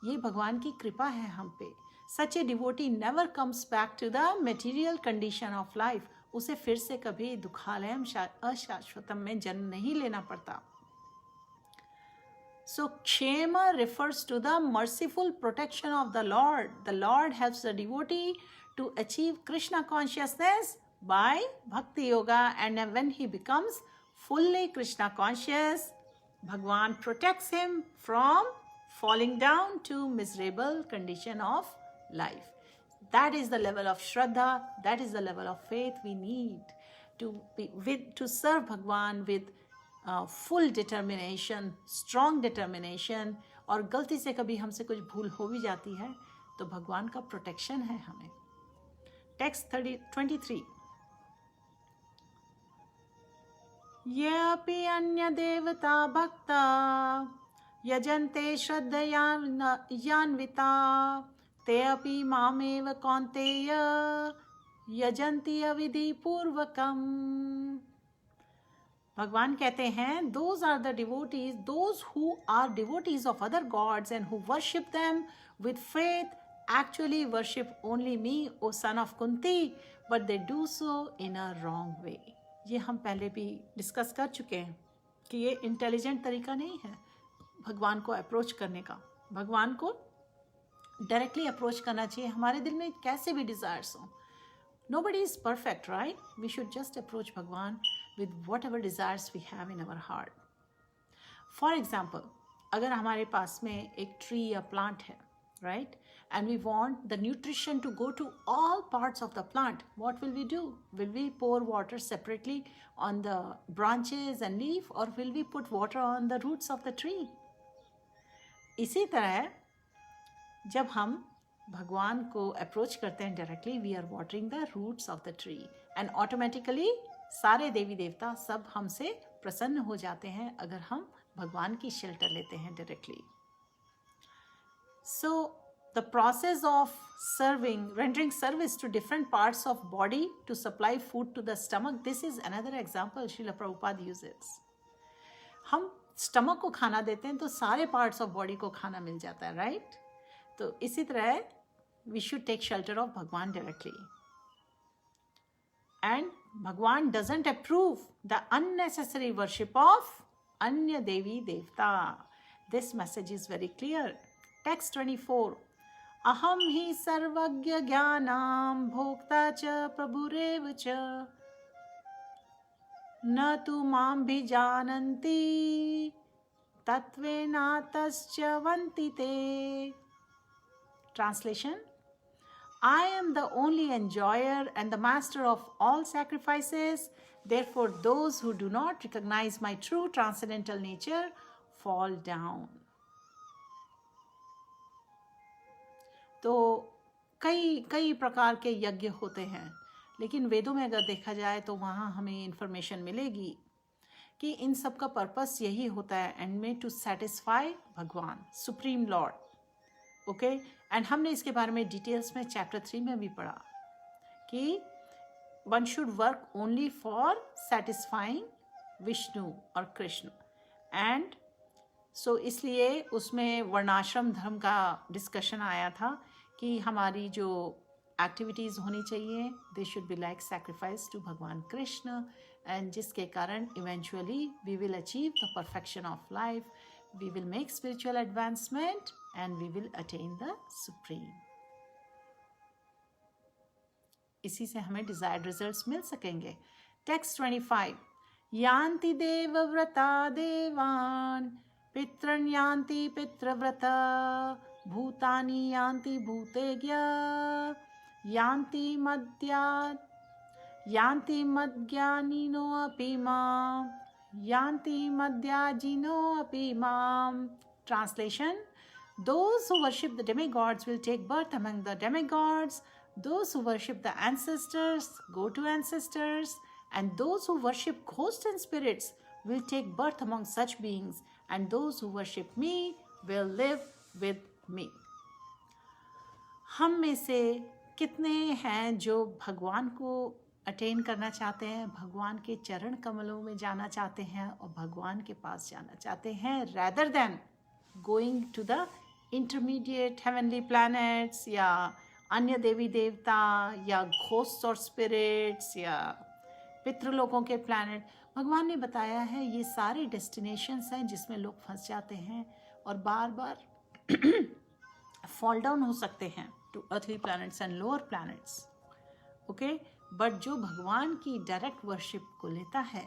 ये भगवान की कृपा है हम पे. Such a devotee never comes back to the material condition of life. उसे फिर से कभी दुखालयम अशाश्वतम में जन्म नहीं लेना पड़ता. So Kshema refers to the merciful protection of the Lord. The Lord helps the devotee to achieve Krishna consciousness by bhakti yoga, and when he becomes fully Krishna conscious, Bhagwan protects him from falling down to miserable condition of life. That is the level of Shraddha, that is the level of faith we need to serve Bhagwan with full determination, strong determination. और गलती से कभी हमसे कुछ भूल हो भी जाती है तो भगवान का प्रोटेक्शन है हमें. टेक्स्ट 23. ये अपि अन्य देवता भक्ता यजन्ते श्रद्धयान्विता ते अपि मामेव कौन्तेय यजन्ति अविधि पूर्वकम. भगवान कहते हैं, those are the devotees, those who are devotees of other gods and who worship them with faith actually worship only me, O son of Kunti, but they do so in a wrong way. ये हम पहले भी discuss कर चुके हैं कि ये intelligent तरीका नहीं है भगवान को अप्रोच करने का. भगवान को डायरेक्टली अप्रोच करना चाहिए. हमारे दिल में कैसे भी डिज़ायर्स हों, nobody is perfect, right? We should just approach Bhagwan with whatever desires we have in our heart. For example, अगर हमारे पास में एक tree या plant है, right? And we want the nutrition to go to all parts of the plant. What will we do? Will we pour water separately on the branches and leaf, or will we put water on the roots of the tree? इसी तरह जब हम भगवान को approach करते हैं directly, we are watering the roots of the tree and automatically सारे देवी देवता सब हमसे प्रसन्न हो जाते हैं अगर हम भगवान की शेल्टर लेते हैं directly. So the process of serving, rendering service to different parts of body to supply food to the stomach, this is another example Srila Prabhupada uses. हम स्टमक को खाना देते हैं तो सारे पार्ट्स ऑफ बॉडी को खाना मिल जाता है, राइट? तो इसी तरह we should take shelter of भगवान डायरेक्टली. एंड भगवान doesn't approve the unnecessary worship of अन्य देवी देवता. This message is very clear. Text 24. अहम ही सर्वज्ञ ज्ञानां भोक्ता च प्रभुरेव च न तु मां भिजानन्ति तत्त्वेनातश्च वन्ति ते. Translation. I am the only enjoyer and the master of all sacrifices. Therefore, those who do not recognize my true transcendental nature fall down. तो कई प्रकार के यज्ञ होते हैं, लेकिन वेदों में अगर देखा जाए तो वहाँ हमें इंफॉर्मेशन मिलेगी कि इन सब का पर्पस यही होता है, एंड में टू सेटिस्फाई भगवान सुप्रीम लॉर्ड. ओके, एंड हमने इसके बारे में डिटेल्स में चैप्टर 3 में भी पढ़ा कि one should work only for satisfying Vishnu और कृष्ण. एंड सो इसलिए उसमें वर्णाश्रम धर्म का डिस्कशन आया था कि हमारी जो एक्टिविटीज़ होनी चाहिए they should be like sacrifice to भगवान कृष्ण, एंड जिसके कारण eventually we will achieve the perfection of life, we will make spiritual advancement and we will attain the supreme. इसी से हमें डिजायर्ड रिजल्ट्स मिल सकेंगे. टेक्स्ट 25. यान्ति देवव्रता देवान् पितॄन् यान्ति पितृव्रता भूतानि यान्ति भूतेज्ञा यान्ति मद्ज्ञानिनो अपि मां यान्ति मद्याजिनो अपि मां. Translation. Those who worship the demigods will take birth among the demigods. Those who worship the ancestors go to ancestors. And those who worship ghosts and spirits will take birth among such beings. And those who worship me will live with me. हम में से कितने हैं जो भगवान को attain करना चाहते हैं, भगवान के चरण कमलों में जाना चाहते हैं और भगवान के पास जाना चाहते हैं, rather than going to the intermediate heavenly planets या अन्य देवी देवता या घोस्ट और स्पिरिट्स या पितृलोकों के प्लैनेट. भगवान ने बताया है ये सारे डेस्टिनेशंस हैं जिसमें लोग फंस जाते हैं और बार बार फॉल डाउन हो सकते हैं to earthly planets and lower planets. Okay, but जो भगवान की डायरेक्ट वर्शिप को लेता है,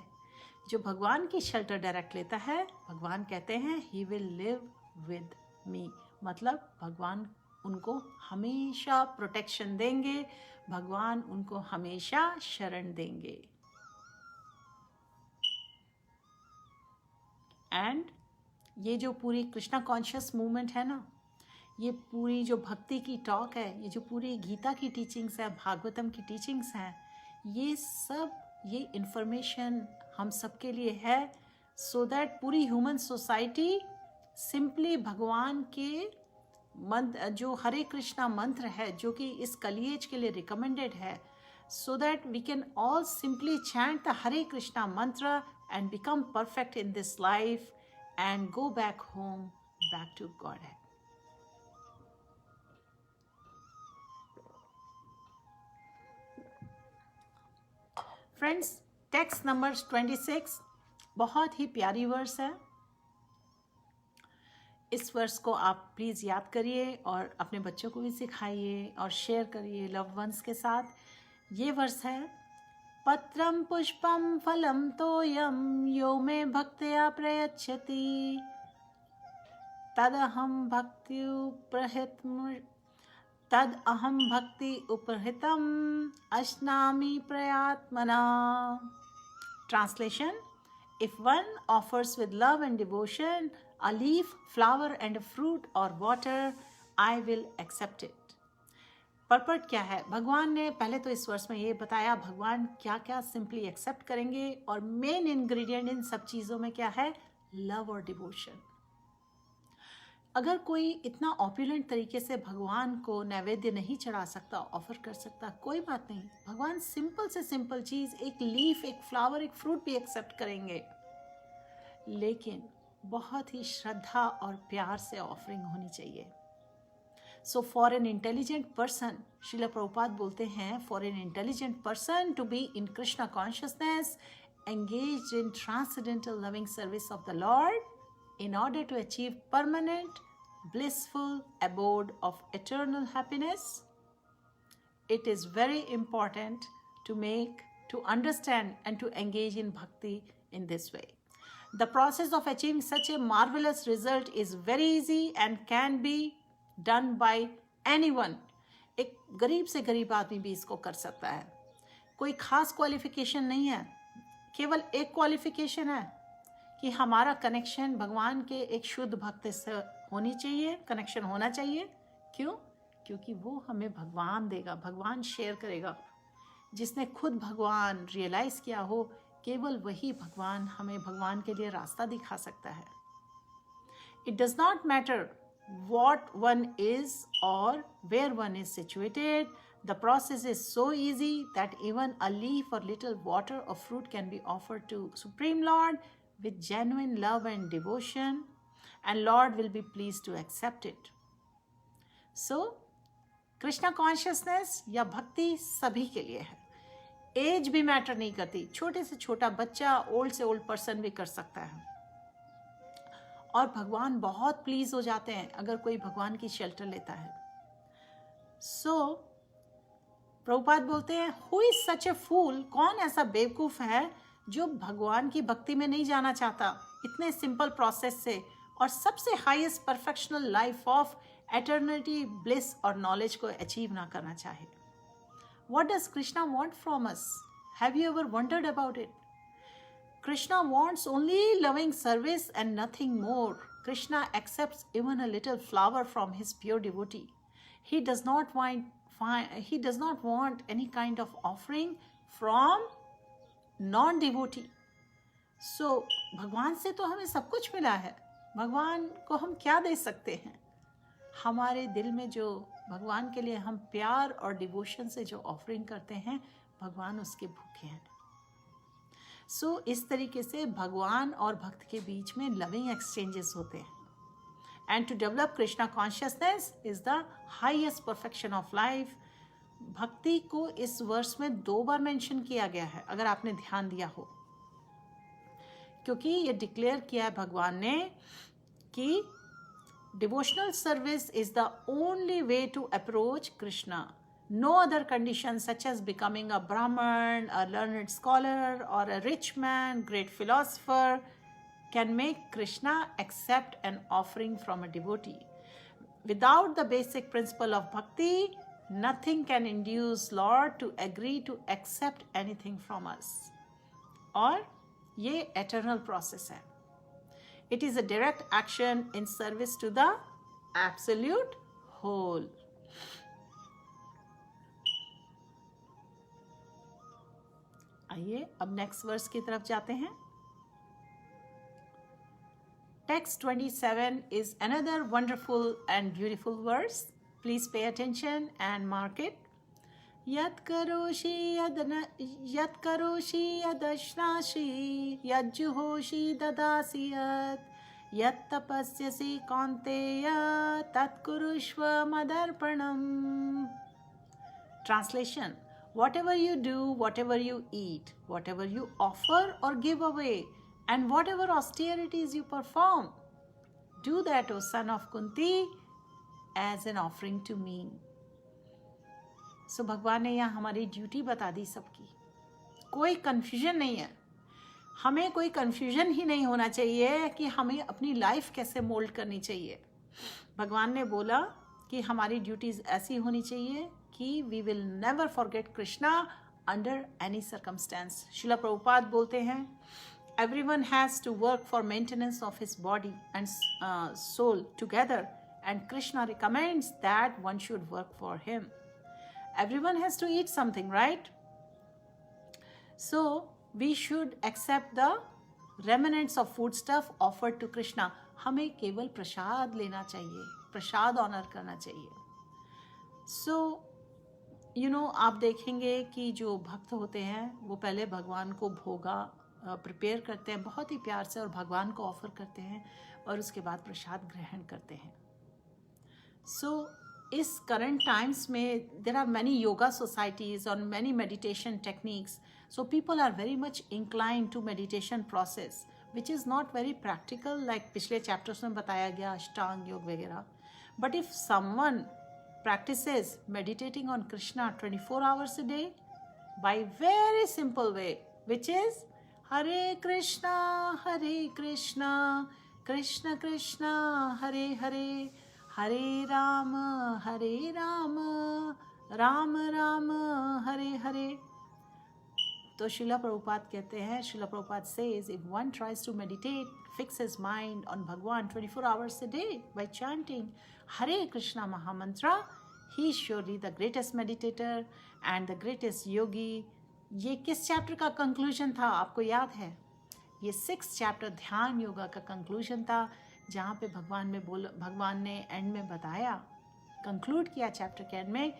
जो भगवान की शेल्टर डायरेक्ट लेता है, भगवान कहते हैं he will live with me. मतलब भगवान उनको हमेशा प्रोटेक्शन देंगे, भगवान उनको हमेशा शरण देंगे. एंड ये जो पूरी कृष्णा कॉन्शियस मूवमेंट है ना, ये पूरी जो भक्ति की टॉक है, ये जो पूरी गीता की टीचिंग्स है, भागवतम की टीचिंग्स हैं, ये सब ये इन्फॉर्मेशन हम सबके लिए है, सो दैट पूरी ह्यूमन सोसाइटी सिंपली भगवान के मंत्र जो हरे कृष्णा मंत्र है जो कि इस कलिएज के लिए रिकमेंडेड है, so that we can all simply chant the Hare Krishna mantra and become perfect in this life and go back home, back to Godhead. Friends, text number 26 बहुत ही प्यारी वर्स है. इस वर्स को आप प्लीज़ याद करिए और अपने बच्चों को भी सिखाइए और शेयर करिए लव वंस के साथ. ये वर्स है, पत्रं पुष्पं फलं तोयं यो मे भक्त्या प्रयच्छति तदहं भक्ति उपहृतम् अश्नामि प्रयात्मना. Translation. If one offers with love and devotion a leaf, flower and a fruit or water, I will accept it. पर्पट क्या है? भगवान ने पहले तो इस वर्ष में ये बताया भगवान क्या क्या सिंपली एक्सेप्ट करेंगे, और मेन इंग्रेडिएंट इन सब चीज़ों में क्या है? लव और डिवोशन. अगर कोई इतना ऑप्युलेंट तरीके से भगवान को नैवेद्य नहीं चढ़ा सकता, ऑफर कर सकता, कोई बात नहीं, भगवान सिंपल से सिंपल चीज़, एक लीफ, एक फ्लावर, एक फ्रूट भी एक्सेप्ट करेंगे, लेकिन बहुत ही श्रद्धा और प्यार से ऑफरिंग होनी चाहिए. So for an intelligent person, Srila Prabhupada बोलते हैं, for an intelligent person to be in Krishna consciousness, engaged in transcendental loving service of the Lord, in order to achieve permanent, blissful abode of eternal happiness, it is very important to understand and to engage in bhakti in this way. The process of achieving such a marvelous result is very easy and can be done by anyone. एक गरीब से गरीब आदमी भी इसको कर सकता है. कोई खास क्वालिफिकेशन नहीं है, केवल एक क्वालिफिकेशन है कि हमारा कनेक्शन भगवान के एक शुद्ध भक्त से होनी चाहिए, कनेक्शन होना चाहिए. क्यों? क्योंकि वो हमें भगवान देगा, भगवान शेयर करेगा. जिसने खुद भगवान रियलाइज किया हो, केवल वही भगवान हमें भगवान के लिए रास्ता दिखा सकता है. It does not matter what one is or where one is situated. The process is so easy that even a leaf or little water or fruit can be offered to Supreme Lord with genuine love and devotion, and Lord will be pleased to accept it. So, Krishna consciousness या भक्ति सभी के लिए है. As भी matter नहीं करती, छोटे से छोटा बच्चा, ओल्ड से ओल्ड पर्सन भी कर सकता है. और भगवान बहुत प्लीज हो जाते हैं अगर कोई भगवान की शेल्टर लेता है. सो प्रभुपाद बोलते हैं, हु इज सच ए फूल, कौन ऐसा बेवकूफ है जो भगवान की भक्ति में नहीं जाना चाहता इतने सिंपल प्रोसेस से और सबसे highest perfectional life of eternity, bliss और नॉलेज को अचीव ना करना चाहे. What does Krishna want from us? Have you ever wondered about it? Krishna wants only loving service and nothing more. Krishna accepts even a little flower from his pure devotee. He does not want any kind of offering from non-devotee. So, भगवान से तो हमें सब कुछ मिला है. भगवान को हम क्या दे सकते हैं? हमारे दिल में जो भगवान के लिए हम प्यार और डिवोशन से जो ऑफरिंग करते हैं, भगवान उसके भूखे हैं. सो इस तरीके से भगवान और भक्त के बीच में लविंग एक्सचेंजेस होते हैं. And to develop Krishna consciousness is the highest perfection of life. भक्ति को इस वर्ष में 2 बार मेंशन किया गया है, अगर आपने ध्यान दिया हो, क्योंकि ये डिक्लेयर किया है भगवान ने कि devotional service is the only way to approach Krishna. No other conditions such as becoming a Brahman, a learned scholar, or a rich man, great philosopher, can make Krishna accept an offering from a devotee. Without the basic principle of bhakti, nothing can induce Lord to agree to accept anything from us. और ये eternal process है. It is a direct action in service to the absolute whole. आइए अब next verse की तरफ जाते हैं. Text 27 is another wonderful and beautiful verse. Please pay attention and mark it. Yat karoshi yadashnashi yadjuhoshi dadasi yat tapasyasi kaunteya tat kurushva madarpanam. Translation: whatever you do, whatever you eat, whatever you offer or give away, and whatever austerities you perform, do that, O son of Kunti, as an offering to me. So भगवान ने यहाँ हमारी duty बता दी सबकी. कोई confusion नहीं है. हमें कोई कन्फ्यूजन ही नहीं होना चाहिए कि हमें अपनी लाइफ कैसे मोल्ड करनी चाहिए. भगवान ने बोला कि हमारी ड्यूटीज ऐसी होनी चाहिए कि we will never forget Krishna under any circumstance. Srila Prabhupada बोलते हैं, everyone has to work for maintenance of his body and soul together, and Krishna recommends that one should work for him. Everyone has to eat something, right? So we should accept the remnants of food stuff offered to Krishna. हमें केवल प्रसाद लेना चाहिए, प्रसाद honour करना चाहिए. So आप देखेंगे कि जो भक्त होते हैं वो पहले भगवान को भोगा प्रिपेयर करते हैं बहुत ही प्यार से और भगवान को ऑफर करते हैं और उसके बाद प्रसाद ग्रहण करते हैं. सो इस करंट टाइम्स में there are many yoga societies और many meditation techniques, so people are very much incline to meditation process which is not very practical, like पिछले चैप्टर्स में बताया गया अष्टांग योग वगैरह. But if someone practices meditating on Krishna 24 hours a day by very simple way, which is Hare Krishna, Krishna Krishna, Hare Hare, Hare Rama, Rama Rama, Hare Hare. तो शिला प्रभुपाद कहते हैं, शिला Prabhupada says, if one tries to meditate, fix his mind on Bhagwan 24 hours a day by chanting Hare Krishna Mahamantra, he is surely the greatest meditator and the greatest yogi. ये किस chapter का conclusion था आपको याद है? ये 6th chapter ध्यान योगा का कंक्लूजन था, जहाँ पे भगवान ने एंड में बताया, कंक्लूड किया चैप्टर के एंड में,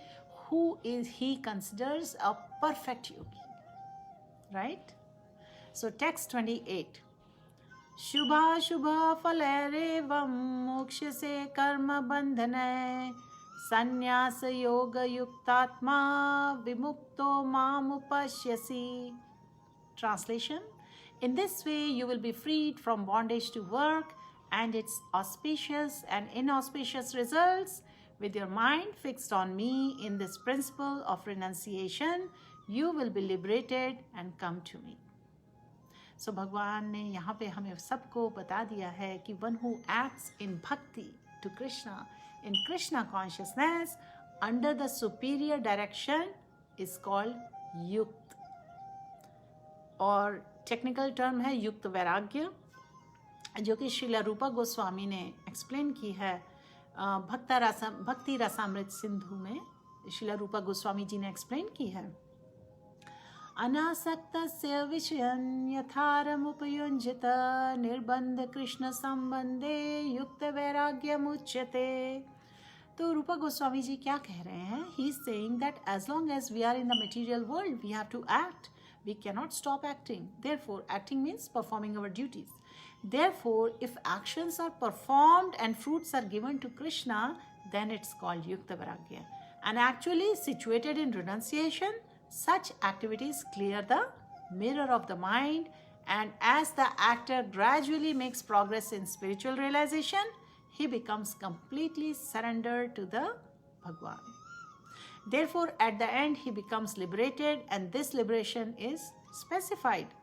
who is he considers a perfect yogi. Right? So text 28. शुभा शुभा फलैरेवं मोक्षसे कर्म बंधने संन्यास योग युक्तात्मा विमुक्तो मामुपश्यसि. Translation: in this way you will be freed from bondage to work and its auspicious and inauspicious results. With your mind fixed on me in this principle of renunciation, you will be liberated and come to me. So भगवान ने यहाँ पे हमें सबको बता दिया है कि one who acts in bhakti to Krishna, in Krishna consciousness, under the superior direction is called युक्त, और टेक्निकल टर्म है युक्त वैराग्य, जो कि श्रीला रूपा गोस्वामी ने एक्सप्लेन की है भक्ति रसामृत सिंधु में. श्रीला रूपा गोस्वामी जी ने एक्सप्लेन की है, अनासक्तस्य विषयं यथारमुपयुञ्जत निर्बंध कृष्ण संबंधे युक्त वैराग्यमुच्यते. तो रूपा गोस्वामी जी क्या कह रहे हैं? He is saying that as long as we are in the material world we have to act. We cannot stop acting. Therefore, acting means performing our duties. Therefore, if actions are performed and fruits are given to Krishna, then it's called Yukta Vairagya. And actually, situated in renunciation, such activities clear the mirror of the mind. And as the actor gradually makes progress in spiritual realization, he becomes completely surrendered to the Bhagwan. Therefore, at the end, he becomes liberated, and this liberation is specified.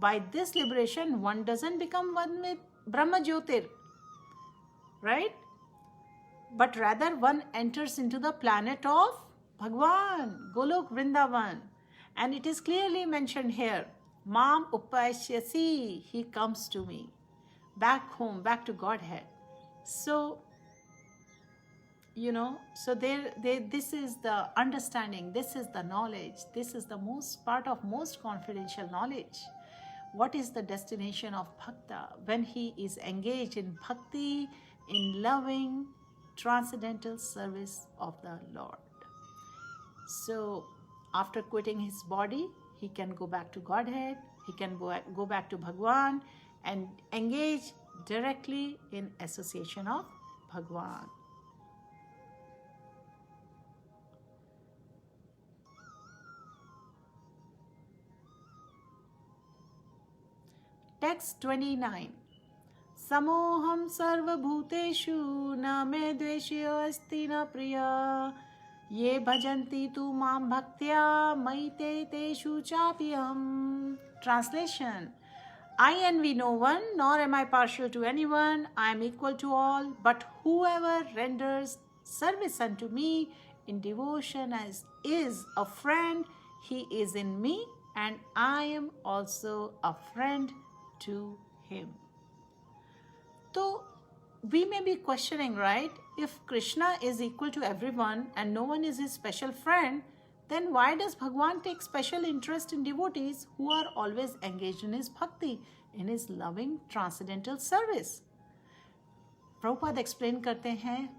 By this liberation, one doesn't become one with Brahma Jyotir, right? But rather, one enters into the planet of Bhagwan, Golok Vrindavan. And it is clearly mentioned here, Mam Upashyasi, he comes to me, back home, back to Godhead. So, so this is the understanding, this is the knowledge, this is the most confidential knowledge. What is the destination of bhakta when he is engaged in bhakti, in loving transcendental service of the Lord? So after quitting his body, he can go back to Godhead, he can go back to Bhagwan and engage directly in association of Bhagwan. Text 29. समोहम सर्वभूतेषु न मे द्वेष्यो अस्ति न प्रिया ये भजन्ति तु मां भक्त्या मयि ते तेषु चाप्यहम्. Translation: I envy no one, nor am I partial to anyone. I am equal to all, but whoever renders service unto me in devotion is a friend. He is in me, and I am also a friend to him. So we may be questioning, right? If Krishna is equal to everyone and no one is his special friend, then why does Bhagwan take special interest in devotees who are always engaged in his bhakti, in his loving transcendental service? Prabhupada explain करते हैं,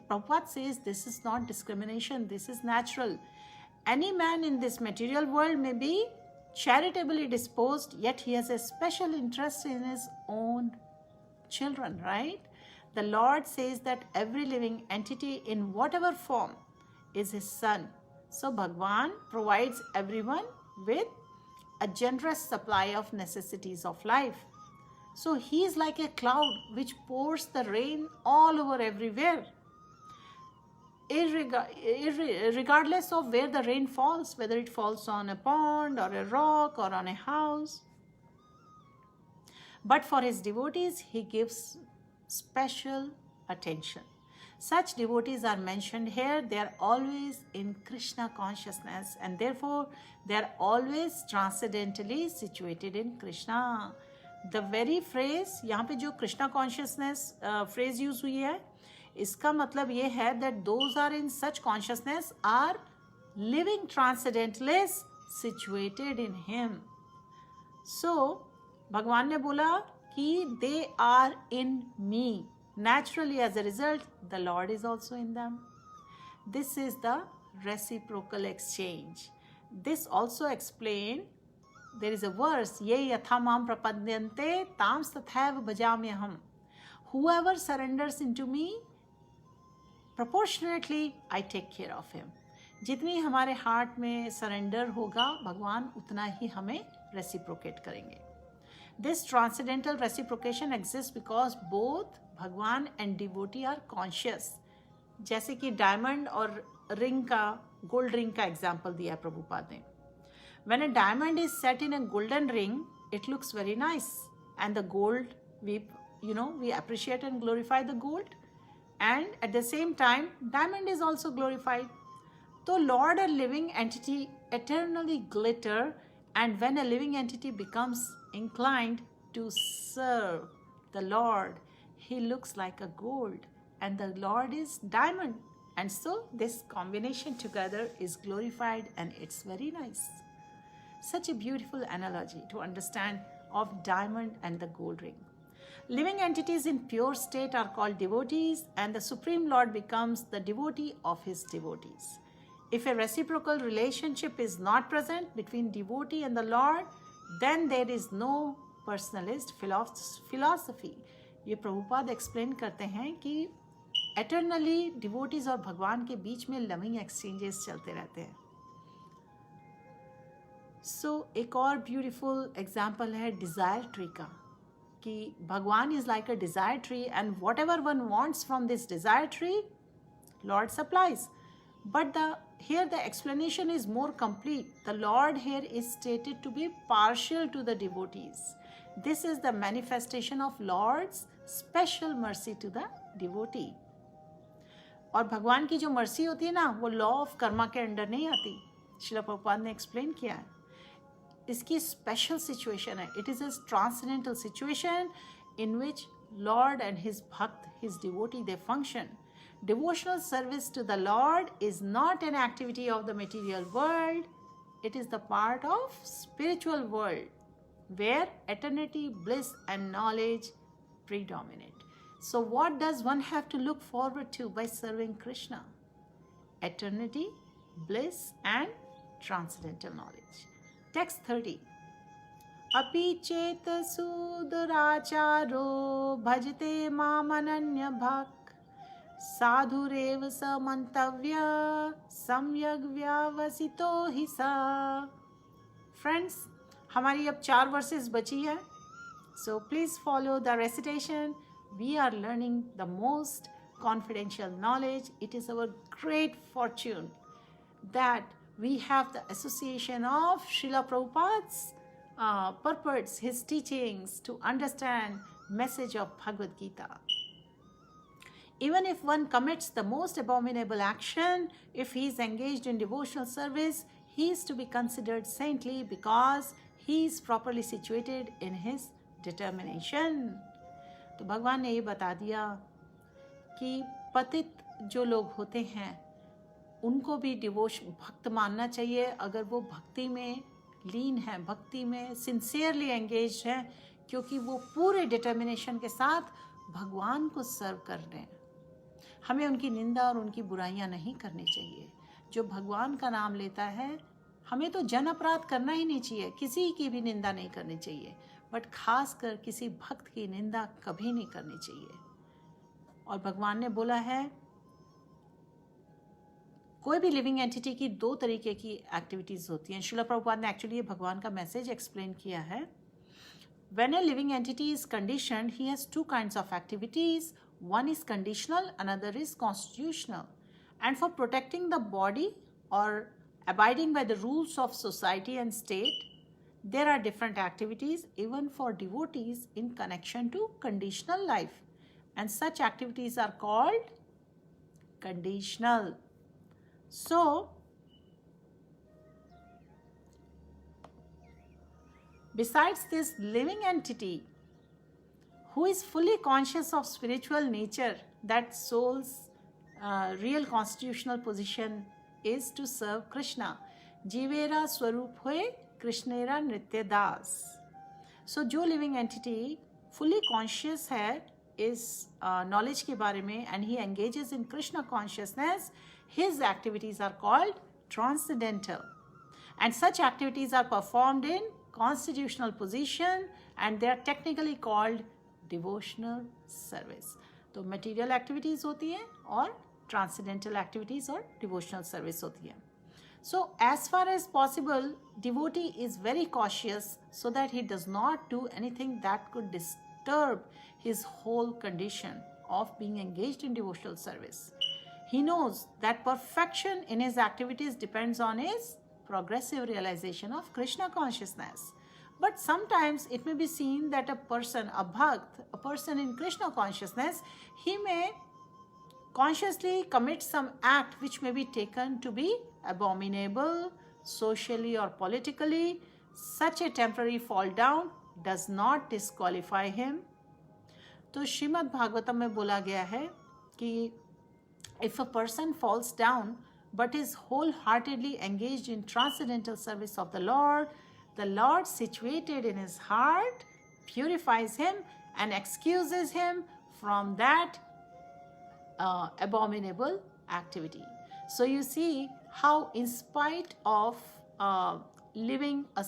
Prabhupada says this is not discrimination, this is natural. Any man in this material world may be charitably disposed, yet he has a special interest in his own children, right? The Lord says that every living entity in whatever form is his son. So Bhagwan provides everyone with a generous supply of necessities of life. So he is like a cloud which pours the rain all over everywhere, regardless of where the rain falls, whether it falls on a pond or a rock or on a house. But for his devotees, he gives special attention. Such devotees are mentioned here. They are always in Krishna consciousness, and therefore they are always transcendentally situated in Krishna. The very phrase यहाँ पे जो Krishna consciousness phrase use हुई है, इसका मतलब ये है that those are in such consciousness are living transcendentalists situated in him. So भगवान ने बोला कि they are in me. Naturally, as a result, the Lord is also in them. This is the reciprocal exchange. This also explains, there is a verse, ye yatha mam prapadyante tam tathaiva bhajamyaham. Whoever surrenders into me, proportionately I take care of him. जितनी हमारे heart में surrender होगा, भगवान उतना ही हमें reciprocate करेंगे. This transcendental reciprocation exists because both भगवान and devotee are conscious. जैसे कि डायमंड और रिंग का, गोल्ड रिंग का एग्जाम्पल दिया है प्रभुपाद ने. When a diamond is set in a golden ring, it looks very nice, and the gold, we appreciate and glorify the gold, and at the same time diamond is also glorified. So Lord and living entity eternally glitter, and when a living entity becomes inclined to serve the Lord, he looks like a gold and the Lord is diamond, and so this combination together is glorified and it's very nice. Such a beautiful analogy to understand of diamond and the gold ring. Living entities in pure state are called devotees, and the Supreme Lord becomes the devotee of his devotees. If a reciprocal relationship is not present between devotee and the Lord, then there is no personalist philosophy. ये Prabhupada explain करते हैं कि eternally devotees और भगवान के बीच में loving exchanges चलते रहते हैं. सो एक और ब्यूटीफुल एग्जाम्पल है डिज़ायर ट्री का, कि भगवान is like a desire tree, and what ever one wants from this desire tree, Lord supplies. But here the explanation is more complete. The Lord here is stated to be partial to the devotees. This is the manifestation of Lord's special mercy to the devotee. और भगवान की जो mercy होती है ना, वो law of Karma के under नहीं आती. श्रील प्रभुपाद ने एक्सप्लेन किया है. इसकी स्पेशल सिचुएशन है. It is a transcendental situation in which Lord and his bhakta, his devotee, they function. Devotional service to the Lord is not an activity of the material world. It is the part of spiritual world where eternity, bliss and knowledge predominate. So what does one have to look forward to by serving Krishna? Eternity, bliss and transcendental knowledge. Text 30. Api chet suduracharo bhajate mam ananya bhak साधुरेव स मंतव्य सम्यग व्यावसितो हि सा. Friends, हमारी अब 4 verses बची है. So please follow the recitation. We are learning the most confidential knowledge. It is our great fortune that we have the association of Srila Prabhupada's purports, his teachings, to understand message of Bhagavad Gita. Even if one commits the most abominable action, if he is engaged in devotional service, he is to be considered saintly because he is properly situated in his determination. तो भगवान ने ये बता दिया कि पतित जो लोग होते हैं उनको भी भक्त मानना चाहिए अगर वो भक्ति में लीन है, भक्ति में सिंसियरली एंगेज है, क्योंकि वो पूरे डिटर्मिनेशन के साथ भगवान को सर्व कर रहे हैं. हमें उनकी निंदा और उनकी बुराइयां नहीं करनी चाहिए. जो भगवान का नाम लेता है, हमें तो जन अपराध करना ही नहीं चाहिए, किसी की भी निंदा नहीं करनी चाहिए, बट खासकर किसी भक्त की निंदा कभी नहीं करनी चाहिए. और भगवान ने बोला है कोई भी लिविंग एंटिटी की दो तरीके की एक्टिविटीज़ होती हैं. श्रील प्रभुपाद ने एक्चुअली ये भगवान का मैसेज एक्सप्लेन किया है. When a living entity is conditioned, he has two kinds of activities. One is conditional, another is constitutional. And for protecting the body or abiding by the rules of society and state, there are different activities even for devotees in connection to conditional life. And such activities are called conditional. So, besides this living entity who is fully conscious of spiritual nature, that soul's real constitutional position is to serve Krishna. Jivera swarup hoye Krishnera nritya das. So जो living entity fully conscious है इस knowledge के बारे में and he engages in Krishna consciousness, his activities are called transcendental. And such activities are performed in constitutional position and they are technically called devotional service. तो material activities होती हैं और transcendental activities और devotional service होती है. So as far as possible, devotee is very cautious so that he does not do anything that could disturb his whole condition of being engaged in devotional service. He knows that perfection in his activities depends on his progressive realization of Krishna consciousness. But sometimes it may be seen that a person, a bhakt, a person in Krishna consciousness, he may consciously commit some act which may be taken to be abominable socially or politically. Such a temporary fall down does not disqualify him. तो श्रीमद् भागवतम में बोला गया है कि if a person falls down but is wholeheartedly engaged in transcendental service of the Lord situated in his heart purifies him and excuses him from that abominable activity. So you see how in spite of living a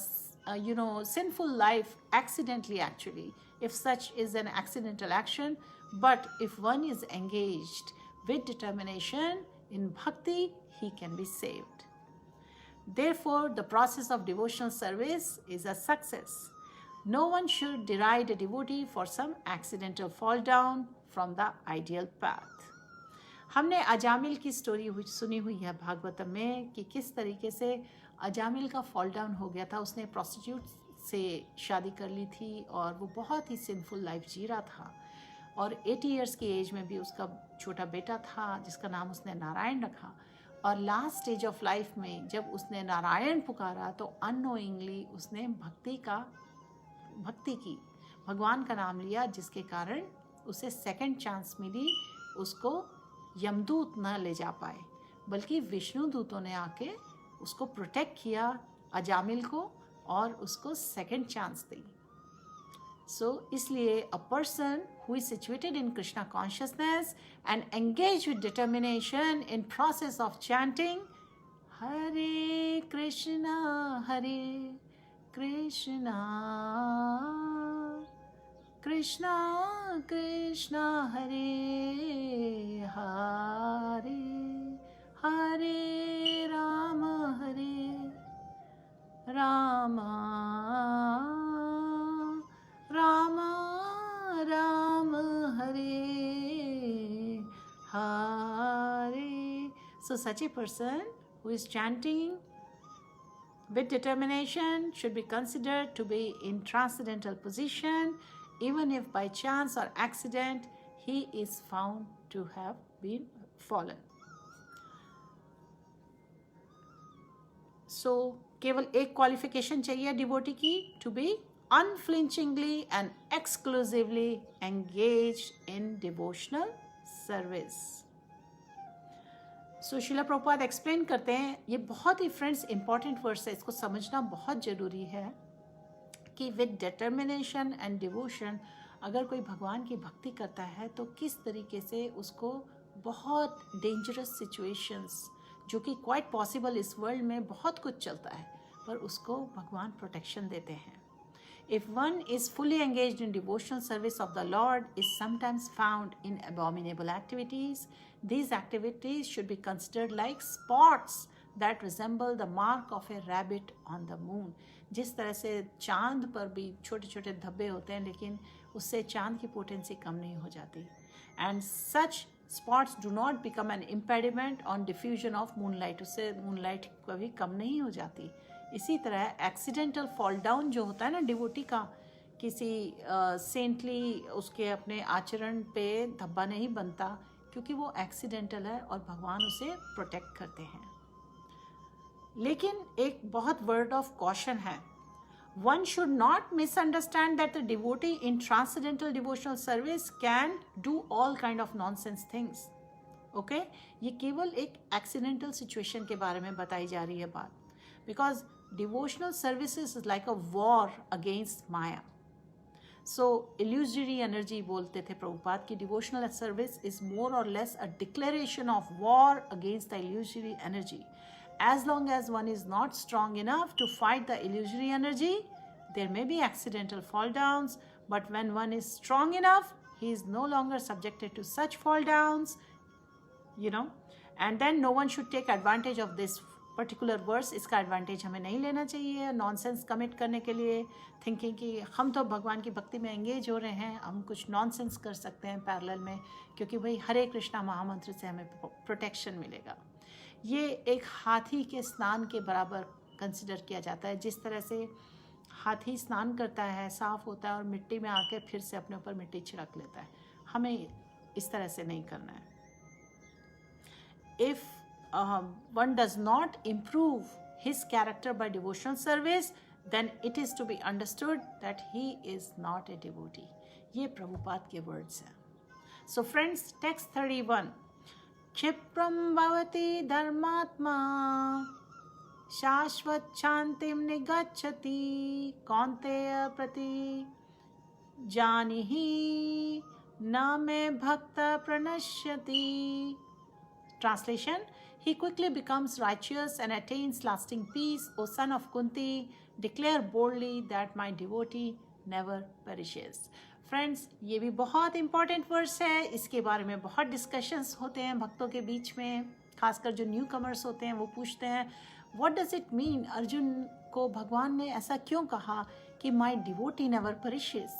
sinful life accidentally, actually, if such is an accidental action, but if one is engaged with determination in bhakti, he can be saved. Therefore, the process of devotional service is a success. No one should deride a devotee for some accidental fall down from the ideal path. हमने अजामिल की story सुनी हुई है भागवतम में कि किस तरीके से अजामिल का फॉल डाउन हो गया था. उसने प्रोस्टिट्यूट से शादी कर ली थी और वो बहुत ही सिंफुल लाइफ जी रहा था और 80 इयर्स की एज में भी उसका छोटा बेटा था जिसका नाम उसने नारायण रखा. और लास्ट स्टेज ऑफ लाइफ में जब उसने नारायण पुकारा तो अननोइंगली उसने भक्ति की, भगवान का नाम लिया, जिसके कारण उसे सेकंड चांस मिली. उसको यमदूत न ले जा पाए बल्कि विष्णु दूतों ने आके उसको प्रोटेक्ट किया अजामिल को और उसको सेकंड चांस दी. सो इसलिए a person who is situated in Krishna consciousness and engaged with determination in process of chanting Hare Krishna Krishna Krishna Hare Hare Hare Rama Rama Rama Hare Hare. So such a person who is chanting with determination should be considered to be in transcendental position, even if by chance or accident he is found to have been fallen. So केवल एक qualification चाहिए devotee की, to be unflinchingly and exclusively engaged in devotional service. So Srila Prabhupada explain करते हैं, ये बहुत ही friends important words है, इसको समझना बहुत ज़रूरी है कि विद डिटर्मिनेशन एंड डिवोशन अगर कोई भगवान की भक्ति करता है तो किस तरीके से उसको बहुत डेंजरस सिचुएशंस, जो कि क्वाइट पॉसिबल इस वर्ल्ड में बहुत कुछ चलता है, पर उसको भगवान प्रोटेक्शन देते हैं. if one is fully engaged in devotional service of the Lord, is sometimes found in abominable activities. These activities should be considered like spots that resemble the mark of a rabbit on the moon. जिस तरह से चांद पर भी छोटे छोटे धब्बे होते हैं, लेकिन उससे चांद की पोटेंसी कम नहीं हो जाती. And such spots do not become an impediment on diffusion of moonlight. उससे moonlight कभी कम नहीं हो जाती. इसी तरह एक्सीडेंटल फॉल डाउन जो होता है ना डिवोटी का, किसी सेंटली उसके अपने आचरण पे धब्बा नहीं बनता, क्योंकि वो एक्सीडेंटल है और भगवान उसे प्रोटेक्ट करते हैं. लेकिन एक बहुत वर्ड ऑफ कॉशन है. One should not misunderstand that the devotee in transcendental devotional service can do all kind of nonsense things. Okay? ये केवल एक एक्सीडेंटल सिचुएशन के बारे में बताई जा रही है बात. Because devotional services is like a war against Maya. So illusory energy बोलते थे प्रभुपाद की devotional service is more or less a declaration of war against the illusory energy. As long as one is not strong enough to fight the illusory energy, there may be accidental fall downs, but when one is strong enough, he is no longer subjected to such fall downs, and then no one should take advantage of this particular verse. इसका advantage हमें नहीं लेना चाहिए nonsense commit करने के लिए, thinking कि हम तो भगवान की भक्ति में एंगेज हो रहे हैं, हम कुछ नॉनसेंस कर सकते हैं पैरेलल में, क्योंकि भाई हरे कृष्णा महामंत्र से हमें प्रोटेक्शन मिलेगा. ये एक हाथी के स्नान के बराबर कंसिडर किया जाता है. जिस तरह से हाथी स्नान करता है, साफ होता है और मिट्टी में आके फिर से अपने ऊपर मिट्टी छिड़क लेता है, हमें इस तरह से नहीं करना है. If one does not improve his character by devotional service, then it is to be understood that he is not a devotee. ये प्रभुपाद के वर्ड्स हैं. So friends, text 31. क्षिप्रम भवति धर्मात्मा शाश्वत शांतिं निगच्छति कौन्तेय प्रति जानीहि न मे भक्त प्रणश्यति. Translation: He quickly becomes righteous and attains lasting peace. O son of Kunti, declare boldly that my devotee never perishes. Friends, ये भी बहुत important verse है. इसके बारे में बहुत discussions होते हैं भक्तों के बीच में, खासकर जो न्यू कमर्स होते हैं वो पूछते हैं what does it mean? Arjun को भगवान ने ऐसा क्यों कहा कि my devotee never perishes?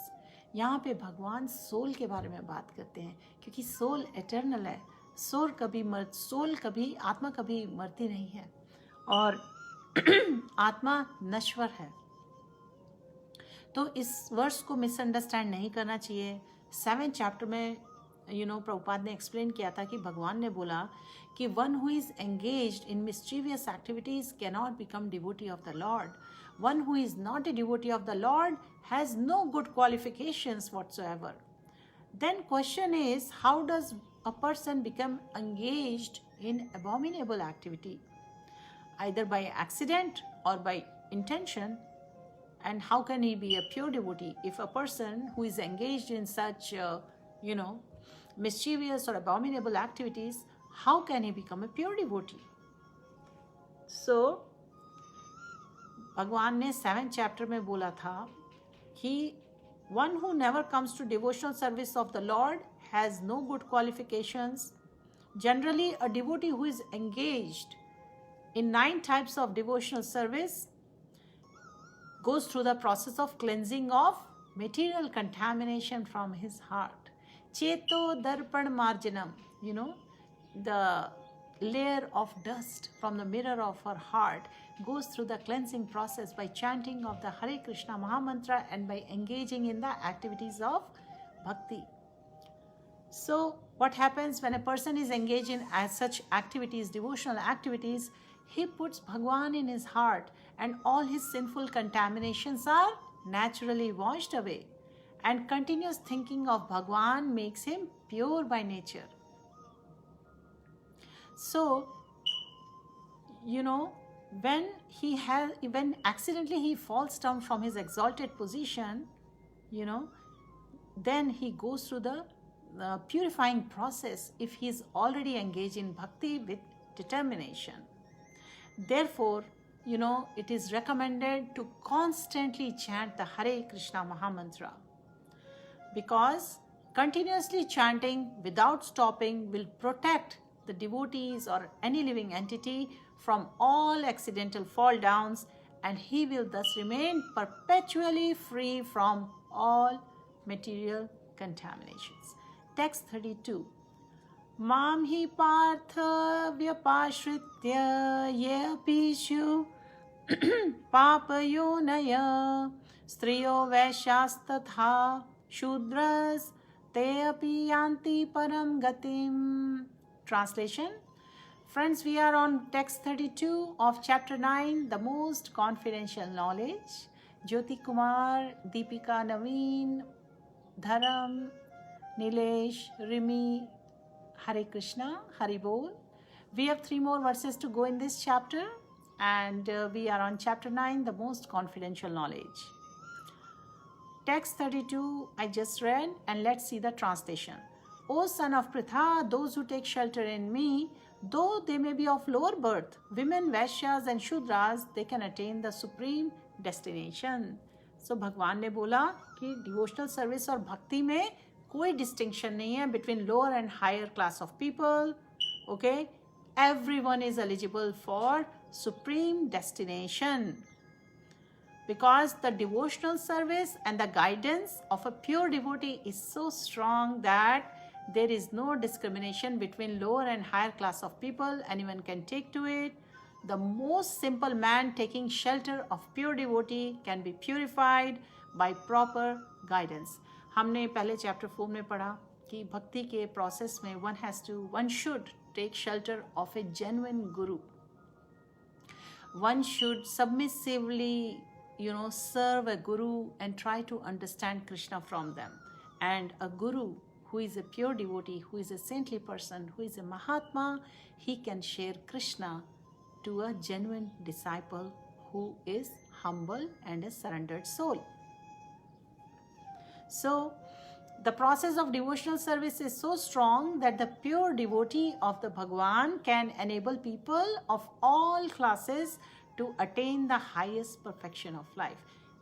यहाँ पे भगवान सोल के बारे में बात करते हैं, क्योंकि सोल एटर्नल है. आत्मा कभी मरती नहीं है और आत्मा नश्वर है. तो इस वर्स को मिसअंडरस्टैंड नहीं करना चाहिए. 7th चैप्टर में प्रभुपाद ने एक्सप्लेन किया था कि भगवान ने बोला कि one who is engaged in mischievous activities can not become devotee of the lord. One who is not a devotee of the lord has no good qualifications whatsoever. Then question is, how does a person become engaged in abominable activity, either by accident or by intention? And how can he be a pure devotee? If a person who is engaged in such mischievous or abominable activities, how can he become a pure devotee? So भगवान ने 7th chapter में बोला था कि one who never comes to devotional service of the Lord has no good qualifications. Generally, a devotee who is engaged in 9 types of devotional service goes through the process of cleansing of material contamination from his heart. Cheto darpan marjanam, the layer of dust from the mirror of her heart goes through the cleansing process by chanting of the Hare Krishna Mahamantra and by engaging in the activities of bhakti. So what happens when a person is engaged in such activities, devotional activities, he puts Bhagwan in his heart and all his sinful contaminations are naturally washed away, and continuous thinking of Bhagwan makes him pure by nature. So, when accidentally he falls down from his exalted position, then he goes through the purifying process if he is already engaged in bhakti with determination. Therefore, it is recommended to constantly chant the Hare Krishna Mahamantra, because continuously chanting without stopping will protect the devotees or any living entity from all accidental fall downs, and he will thus remain perpetually free from all material contaminations. Text 32. Mam hi partha vyapashritya yepishu papayonaya striyo vaishyastatha shudras te api yanti param gatim. Translation. Friends, we are on text 32 of chapter 9, the most confidential knowledge. Jyoti Kumar, Deepika Naveen, Dharam, Nilesh, Rimi, Hare Krishna, Hari Bol. We have 3 more verses to go in this chapter, and we are on chapter 9, the most confidential knowledge. Text 32 I just read, and let's see the translation. O son of Pritha, those who take shelter in me, though they may be of lower birth, women, Vaishyas and Shudras, they can attain the supreme destination. So भगवान ने बोला कि devotional service और भक्ति में कोई distinction नहीं है between lower and higher class of people. Okay, everyone is eligible for supreme destination, because the devotional service and the guidance of a pure devotee is so strong that there is no discrimination between lower and higher class of people. Anyone can take to it. The most simple man taking shelter of pure devotee can be purified by proper guidance. हमने पहले chapter 4 में पढ़ा कि भक्ति के process में one should take shelter of a genuine guru. One should submissively, serve a guru and try to understand Krishna from them. And a guru who is a pure devotee, who is a saintly person, who is a Mahatma, he can share Krishna to a genuine disciple who is humble and a surrendered soul. So, the process of devotional service is so strong that the pure devotee of the Bhagwan can enable people of all classes to attain the highest perfection of life.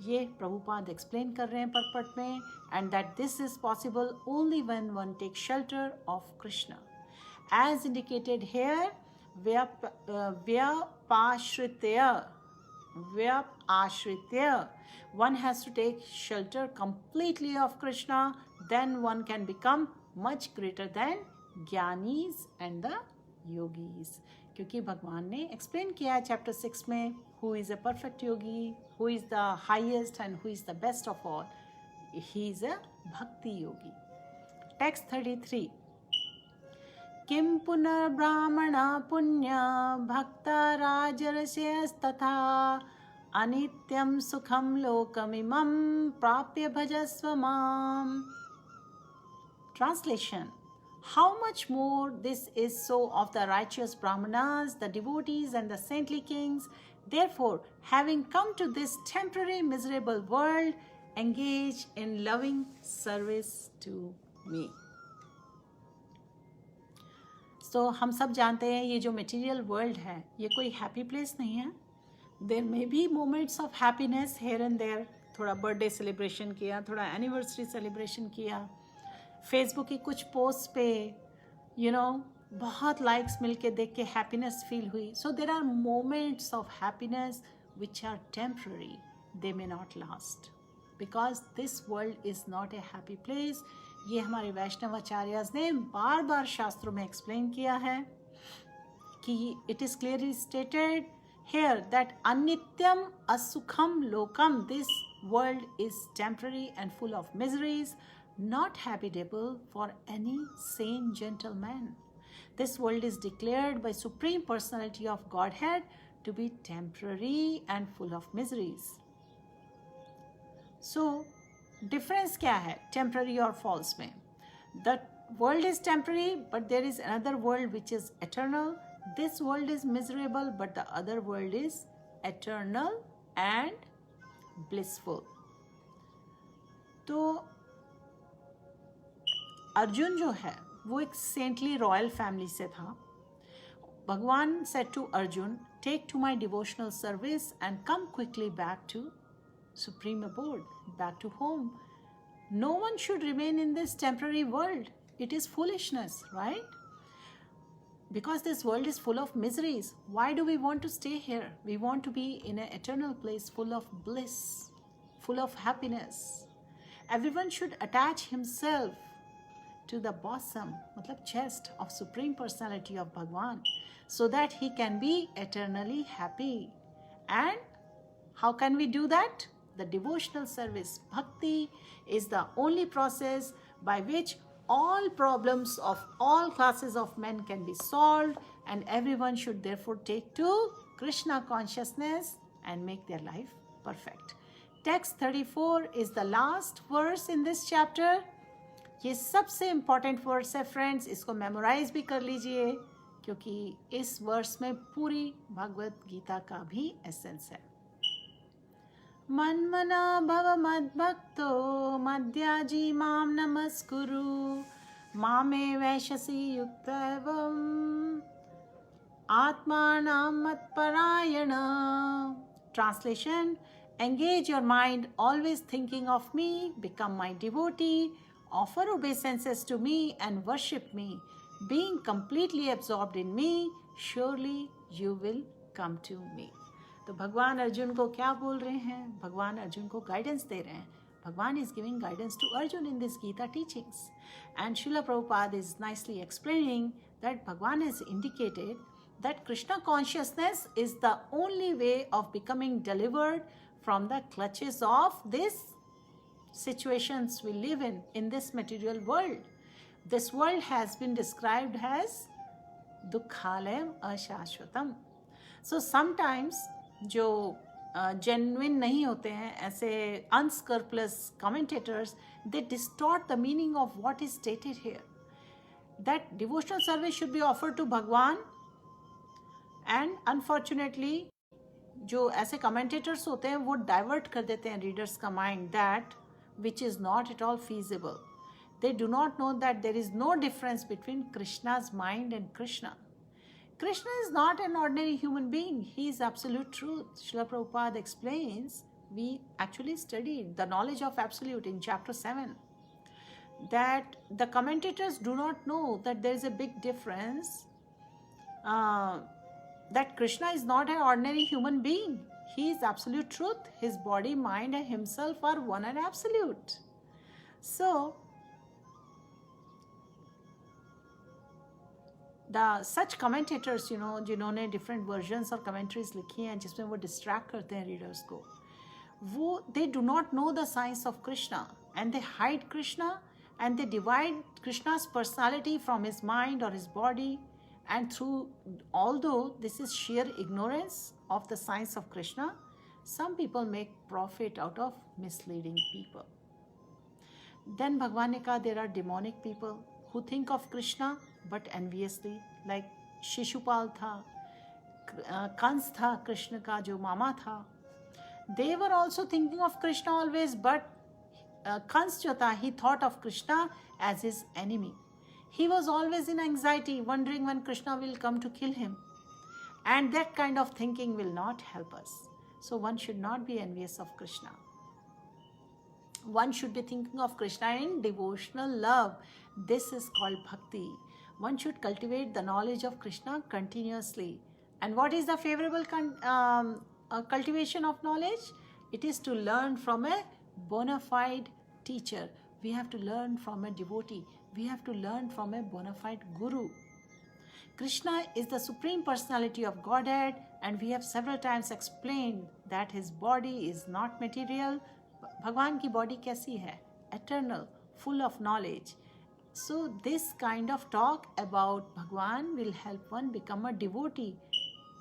ये Prabhupada explain कर रहे हैं purport में, and that this is possible only when one takes shelter of Krishna. As indicated here, Vyapashritya, one has to take shelter completely of Krishna, then one can become much greater than Jnanis and the Yogis. क्योंकि भगवान ने explain किया है chapter 6 में who is a perfect yogi, who is the highest and who is the best of all. He is a bhakti yogi. Text 33. Kim punar brahmana punya bhakta rajarasyastatha anityam sukham lokamimam prapya bhajasva mam. Translation. How much more this is so of the righteous brahmanas, the devotees and the saintly kings. Therefore, having come to this temporary miserable world, engage in loving service to me. So, हम सब जानते हैं ये जो material world है, ये कोई happy place नहीं है. There may be moments of happiness here and there. थोड़ा birthday celebration किया, थोड़ा anniversary celebration किया. फेसबुक की कुछ पोस्ट पे बहुत लाइक्स मिलके देख के हैप्पीनेस फील हुई. So there are moments of happiness which are temporary. They may not last, because this world is not a happy place. ये हमारे वैष्णवाचार्यज ने बार बार शास्त्रों में एक्सप्लेन किया है कि it is clearly stated here that anityam asukham lokam, this world is temporary and full of miseries, not habitable for any sane gentleman. This world is declared by Supreme Personality of Godhead to be temporary and full of miseries. So, difference क्या है temporary और false में? The world is temporary, but there is another world which is eternal. This world is miserable, but the other world is eternal and blissful. तो अर्जुन जो है वो एक saintly royal family से था. Bhagwan said to Arjun, take to my devotional service and come quickly back to supreme abode, back to home. No one should remain in this temporary world. It is foolishness, right? Because this world is full of miseries. Why do we want to stay here? We want to be in an eternal place full of bliss, full of happiness. Everyone should attach himself to the bosom, matlab chest of Supreme Personality of Bhagwan, so that he can be eternally happy. And how can we do that? The devotional service, bhakti, is the only process by which all problems of all classes of men can be solved, and everyone should therefore take to Krishna consciousness and make their life perfect. Text 34 is the last verse in this chapter. ये सबसे important verse है friends, इसको memorise भी कर लीजिए, क्योंकि इस verse में पूरी भगवत गीता का भी एसेंस है. मन्मना भव मद्भक्तो मद्याजी माम नमस्कुरु मामे वैशसि युक्तैवम् आत्मानां मत्परायण. Translation: engage your mind, always thinking of me, become my devotee, offer obeisances to me and worship me. Being completely absorbed in me, surely you will come to me. तो भगवान अर्जुन को क्या बोल रहे हैं? भगवान अर्जुन को गाइडेंस दे रहे हैं. Bhagwan is giving guidance to Arjun in this Gita teachings. And Srila Prabhupada is nicely explaining that Bhagwan has indicated that Krishna consciousness is the only way of becoming delivered from the clutches of these situations we live in this material world. This world has been described as Dukkhalayam Ashashvatam. So sometimes जो genuine नहीं होते हैं, ऐसे unscrupulous commentators, they distort the meaning of what is stated here. That devotional service should be offered to Bhagwan, and unfortunately जो ऐसे commentators होते हैं वो divert कर देते हैं readers का mind, that which is not at all feasible. They do not know that there is no difference between Krishna's mind and Krishna. Krishna is not an ordinary human being. He is absolute truth. Srila Prabhupada explains, we actually studied the knowledge of absolute in chapter 7, that the commentators do not know that there is a big difference, that Krishna is not an ordinary human being. He is absolute truth. His body, mind and himself are one and absolute. So, such commentators, जिन्होंने different versions और commentaries लिखी हैं जिसमें वो distract करते हैं readers को, they do not know the science of Krishna, and they hide Krishna, and they divide Krishna's personality from his mind or his body, and although this is sheer ignorance of the science of Krishna, some people make profit out of misleading people. Then Bhagwan ne kaha, there are demonic people who think of Krishna but enviously, like Shishupal tha, Kans tha, Krishna ka jo mama tha. They were also thinking of Krishna always, but Kans jo tha, he thought of Krishna as his enemy. He was always in anxiety, wondering when Krishna will come to kill him. And that kind of thinking will not help us. So one should not be envious of Krishna. One should be thinking of Krishna in devotional love. This is called bhakti. One should cultivate the knowledge of Krishna continuously. And what is the favorable cultivation of knowledge? It is to learn from a bona fide teacher. We have to learn from a devotee. We have to learn from a bona fide guru. Krishna is the Supreme Personality of Godhead, and we have several times explained that his body is not material. Bhagwan ki body kaisi hai? Eternal, full of knowledge. So this kind of talk about Bhagwan will help one become a devotee.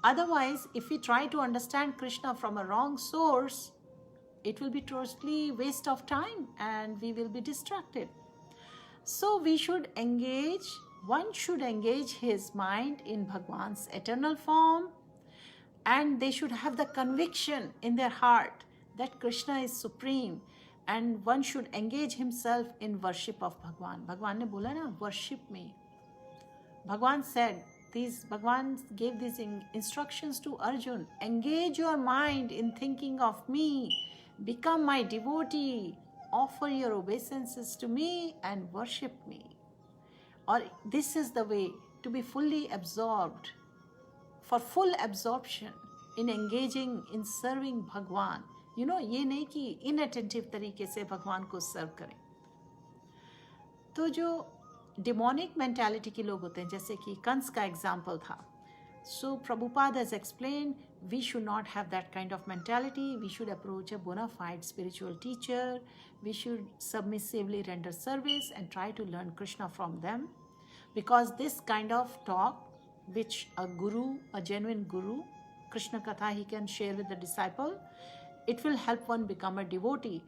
Otherwise, if we try to understand Krishna from a wrong source, it will be totally waste of time and we will be distracted. So one should engage his mind in Bhagwan's eternal form, and they should have the conviction in their heart that Krishna is supreme, and one should engage himself in worship of Bhagwan. Bhagwan ne bola na, worship me. Bhagwan said, Bhagwan gave these instructions to Arjun. Engage your mind in thinking of me. Become my devotee. Offer your obeisances to me and worship me. Or this is the way to be fully absorbed, for full absorption in engaging in serving Bhagwan. ये नहीं कि inattentive तरीके से भगवान को सर्व करें. तो जो डिमोनिक मेंटालिटी के लोग होते हैं, जैसे कि कंस का एग्जाम्पल था, so Prabhupada has explain we should not have that kind of mentality. We should approach a bonafide spiritual teacher. We should submissively render service and try to learn Krishna from them, because this kind of talk which a guru, a genuine guru, Krishna Katha he can share with the disciple, it will help one become a devotee.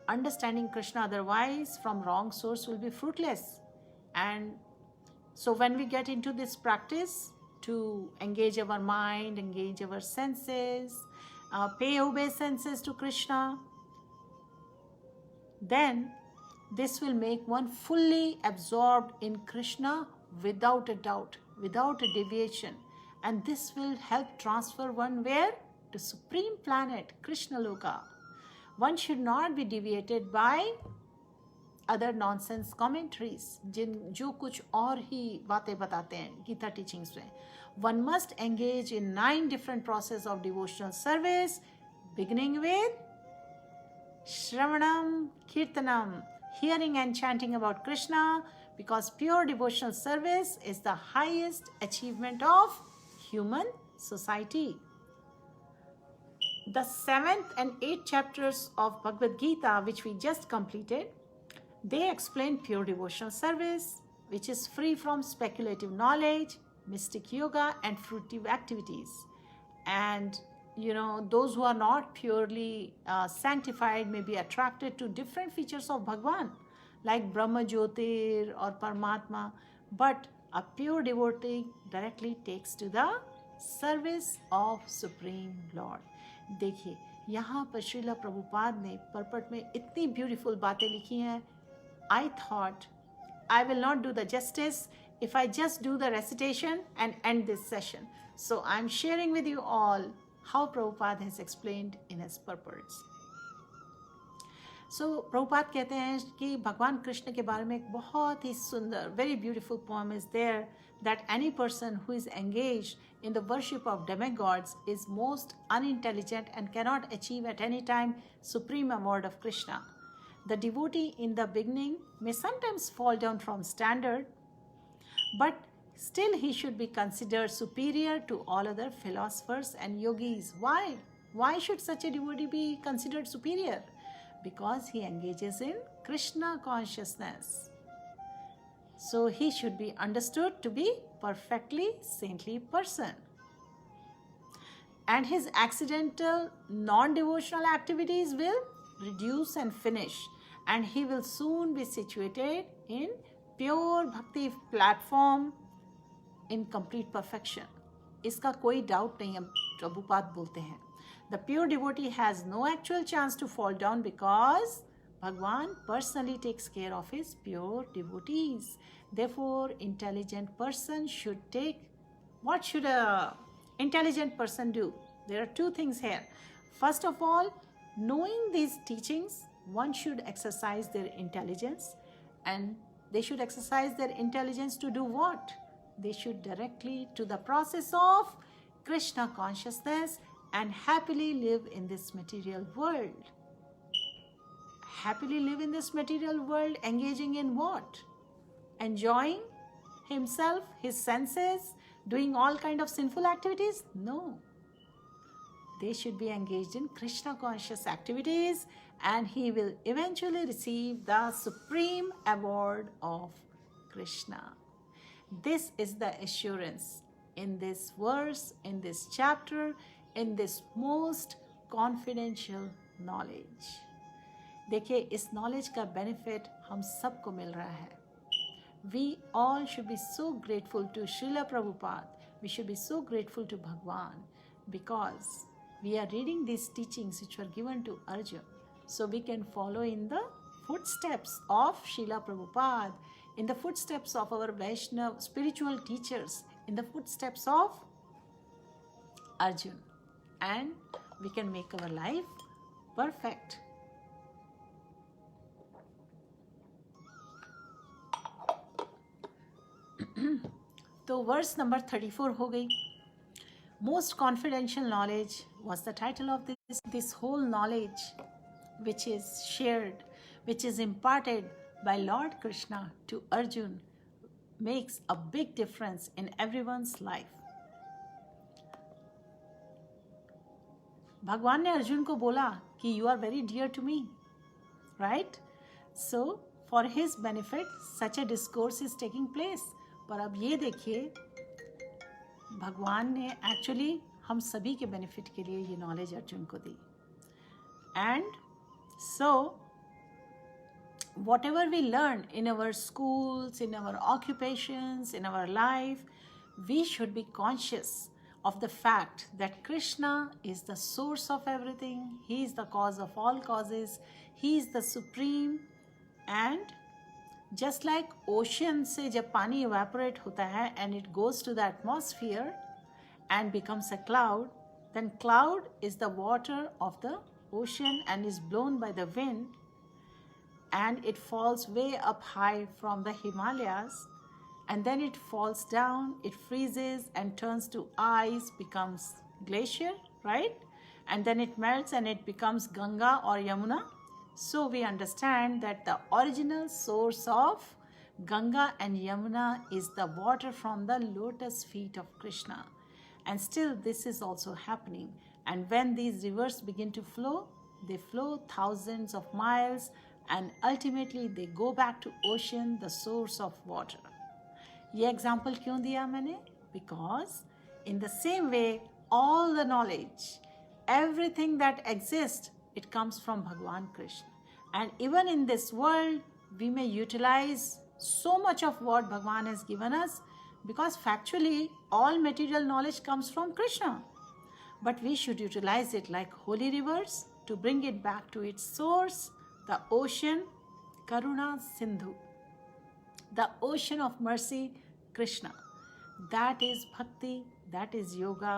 Understanding Krishna otherwise from wrong source will be fruitless. And so when we get into this practice to engage our mind, engage our senses, pay obeisances to Krishna, then this will make one fully absorbed in Krishna without a doubt, without a deviation. And this will help transfer one where? To supreme planet, Krishna Loka. One should not be deviated by other nonsense commentaries, जो कुछ और ही बातें बताते हैं Gita teachings में. One must engage in 9 different processes of devotional service, beginning with Shravanam, Kirtanam, hearing and chanting about Krishna, because pure devotional service is the highest achievement of human society. The 7th and 8th chapters of Bhagavad Gita, which we just completed, they explain pure devotional service, which is free from speculative knowledge, mystic yoga, and fruitive activities. And those who are not purely sanctified may be attracted to different features of Bhagwan, like Brahma Jyotir or Paramatma, but a pure devotee directly takes to the service of Supreme Lord. देखिए, यहाँ पर श्रीला प्रभुपाद ने पर्पट में इतनी beautiful बातें लिखी हैं. I thought I will not do the justice if I just do the recitation and end this session. So I'm sharing with you all how Prabhupada has explained in his purports. So Prabhupada कहते हैं कि भगवान कृष्ण के बारे में एक बहुत ही सुंदर, very beautiful poem is there, that any person who is engaged in the worship of demigods is most unintelligent and cannot achieve at any time supreme award of Krishna. The devotee in the beginning may sometimes fall down from standard, but still he should be considered superior to all other philosophers and yogis. Why? Why should such a devotee be considered superior? Because he engages in Krishna consciousness. So he should be understood to be perfectly saintly person. And his accidental non-devotional activities will reduce and finish, and he will soon be situated in pure bhakti platform in complete perfection. इसका कोई doubt नहीं है, प्रभुपाद बोलते हैं. The pure devotee has no actual chance to fall down because Bhagwan personally takes care of his pure devotees. Therefore, intelligent person should take. What should a intelligent person do? There are 2 things here. First of all, knowing these teachings, one should exercise their intelligence, and they should exercise their intelligence to do what? They should directly to the process of Krishna consciousness and happily live in this material world. Happily live in this material world, engaging in what? Enjoying himself, his senses, doing all kind of sinful activities? No. They should be engaged in Krishna conscious activities, and he will eventually receive the supreme award of Krishna. This is the assurance in this verse, in this chapter, in this most confidential knowledge. देखिए, इस knowledge का benefit हम सबको मिल रहा है. We all should be so grateful to Srila Prabhupada. We should be so grateful to Bhagwan, because we are reading these teachings which were given to Arjun, so we can follow in the footsteps of Srila Prabhupada, in the footsteps of our Vaishnava spiritual teachers, in the footsteps of Arjun, and we can make our life perfect. तो verse number 34 हो गई. Most confidential knowledge was the title of this whole knowledge which is shared, which is imparted by Lord Krishna to Arjun, makes a big difference in everyone's life. भगवान ने अर्जुन को बोला कि you are very dear to me, right? So for his benefit such a discourse is taking place. पर अब ये देखिए, भगवान ने एक्चुअली हम सभी के बेनिफिट के लिए ये नॉलेज अर्जुन को दी. And so whatever we learn in our schools, in our occupations, in our life, we should be conscious of the fact that Krishna is the source of everything. He is the cause of all causes. He is the supreme. And just like ocean से जब पानी evaporate होता है and it goes to the atmosphere and becomes a cloud, then cloud is the water of the ocean and is blown by the wind, and it falls way up high from the Himalayas, and then it falls down, it freezes and turns to ice, becomes glacier, right? And then it melts and it becomes Ganga or Yamuna. So we understand that the original source of Ganga and Yamuna is the water from the lotus feet of Krishna. And still this is also happening. And when these rivers begin to flow, they flow thousands of miles and ultimately they go back to ocean, the source of water. ये example क्यों दिया मैंने? Because in the same way all the knowledge, everything that exist, it comes from Bhagavan Krishna. And even in this world we may utilise so much of what Bhagavan has given us, because factually all material knowledge comes from Krishna. But we should utilise it like holy rivers to bring it back to its source, the ocean karuna sindhu, the ocean of mercy, Krishna. That is bhakti, that is yoga,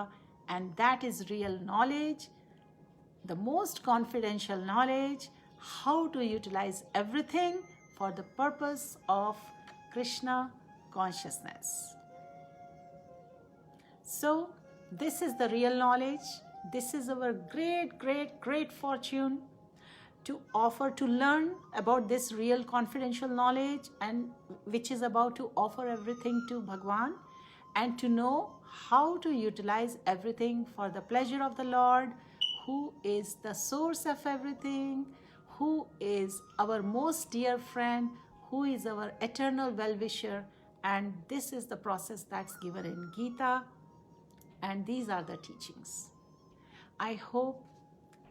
and that is real knowledge, the most confidential knowledge, how to utilize everything for the purpose of Krishna consciousness. So this is the real knowledge. This is our great, great, great fortune to offer, to learn about this real confidential knowledge, and which is about to offer everything to Bhagwan, and to know how to utilize everything for the pleasure of the Lord, who is the source of everything, who is our most dear friend, who is our eternal well-wisher. And this is the process that's given in Gita, and these are the teachings. I hope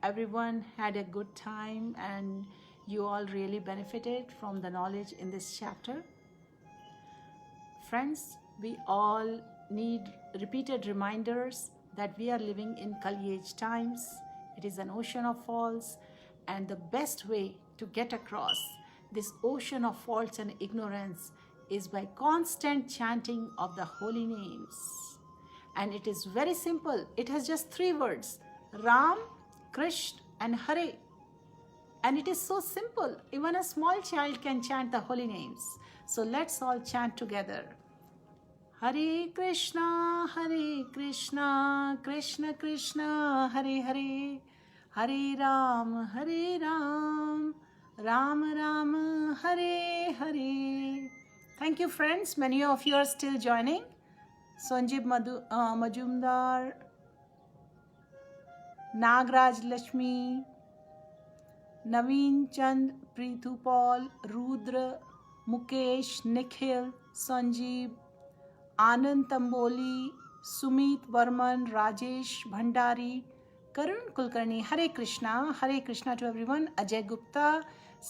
everyone had a good time and you all really benefited from the knowledge in this chapter. Friends, we all need repeated reminders that we are living in Kali Age times. It is an ocean of faults, and the best way to get across this ocean of faults and ignorance is by constant chanting of the holy names. And it is very simple. It has just 3 words: Ram, Krishna and Hare. And it is so simple. Even a small child can chant the holy names. So let's all chant together. Hare Krishna, Krishna Krishna, Hare Hare, Hare Ram, Ram Ram, Hare Hare. Thank you, friends. Many of you are still joining. Sanjeev Majumdar, Nagaraj Lakshmi, Naveen Chand, Preetu Paul, Rudra, Mukesh, Nikhil, Sanjeev, Anand Tamboli, Sumit Varman, Rajesh Bhandari, Karun Kulkarni. Hare Krishna to everyone. Ajay Gupta,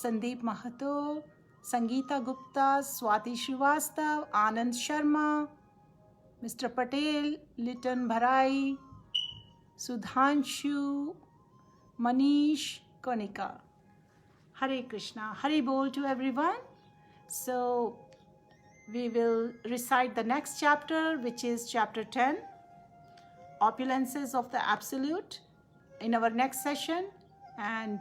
Sandeep Mahato, Sangeeta Gupta, Swati Srivastava, Anand Sharma, mister Patel, Liton Bharai, Sudhanshu, Manish, Konika. Hare Krishna, Hari Bol to everyone. So we will recite the next chapter, which is chapter 10, Opulences of the Absolute, in our next session. And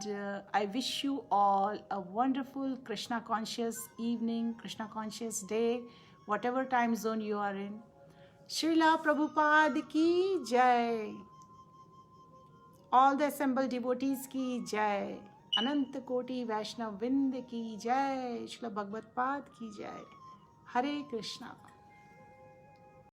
I wish you all a wonderful Krishna conscious evening, Krishna conscious day, whatever time zone you are in. Srila Prabhupada ki jai. All the assembled devotees ki jai. Anant Koti Vaishnav Vind ki jai. Srila Bhagavad Pad ki jai. Hare Krishna.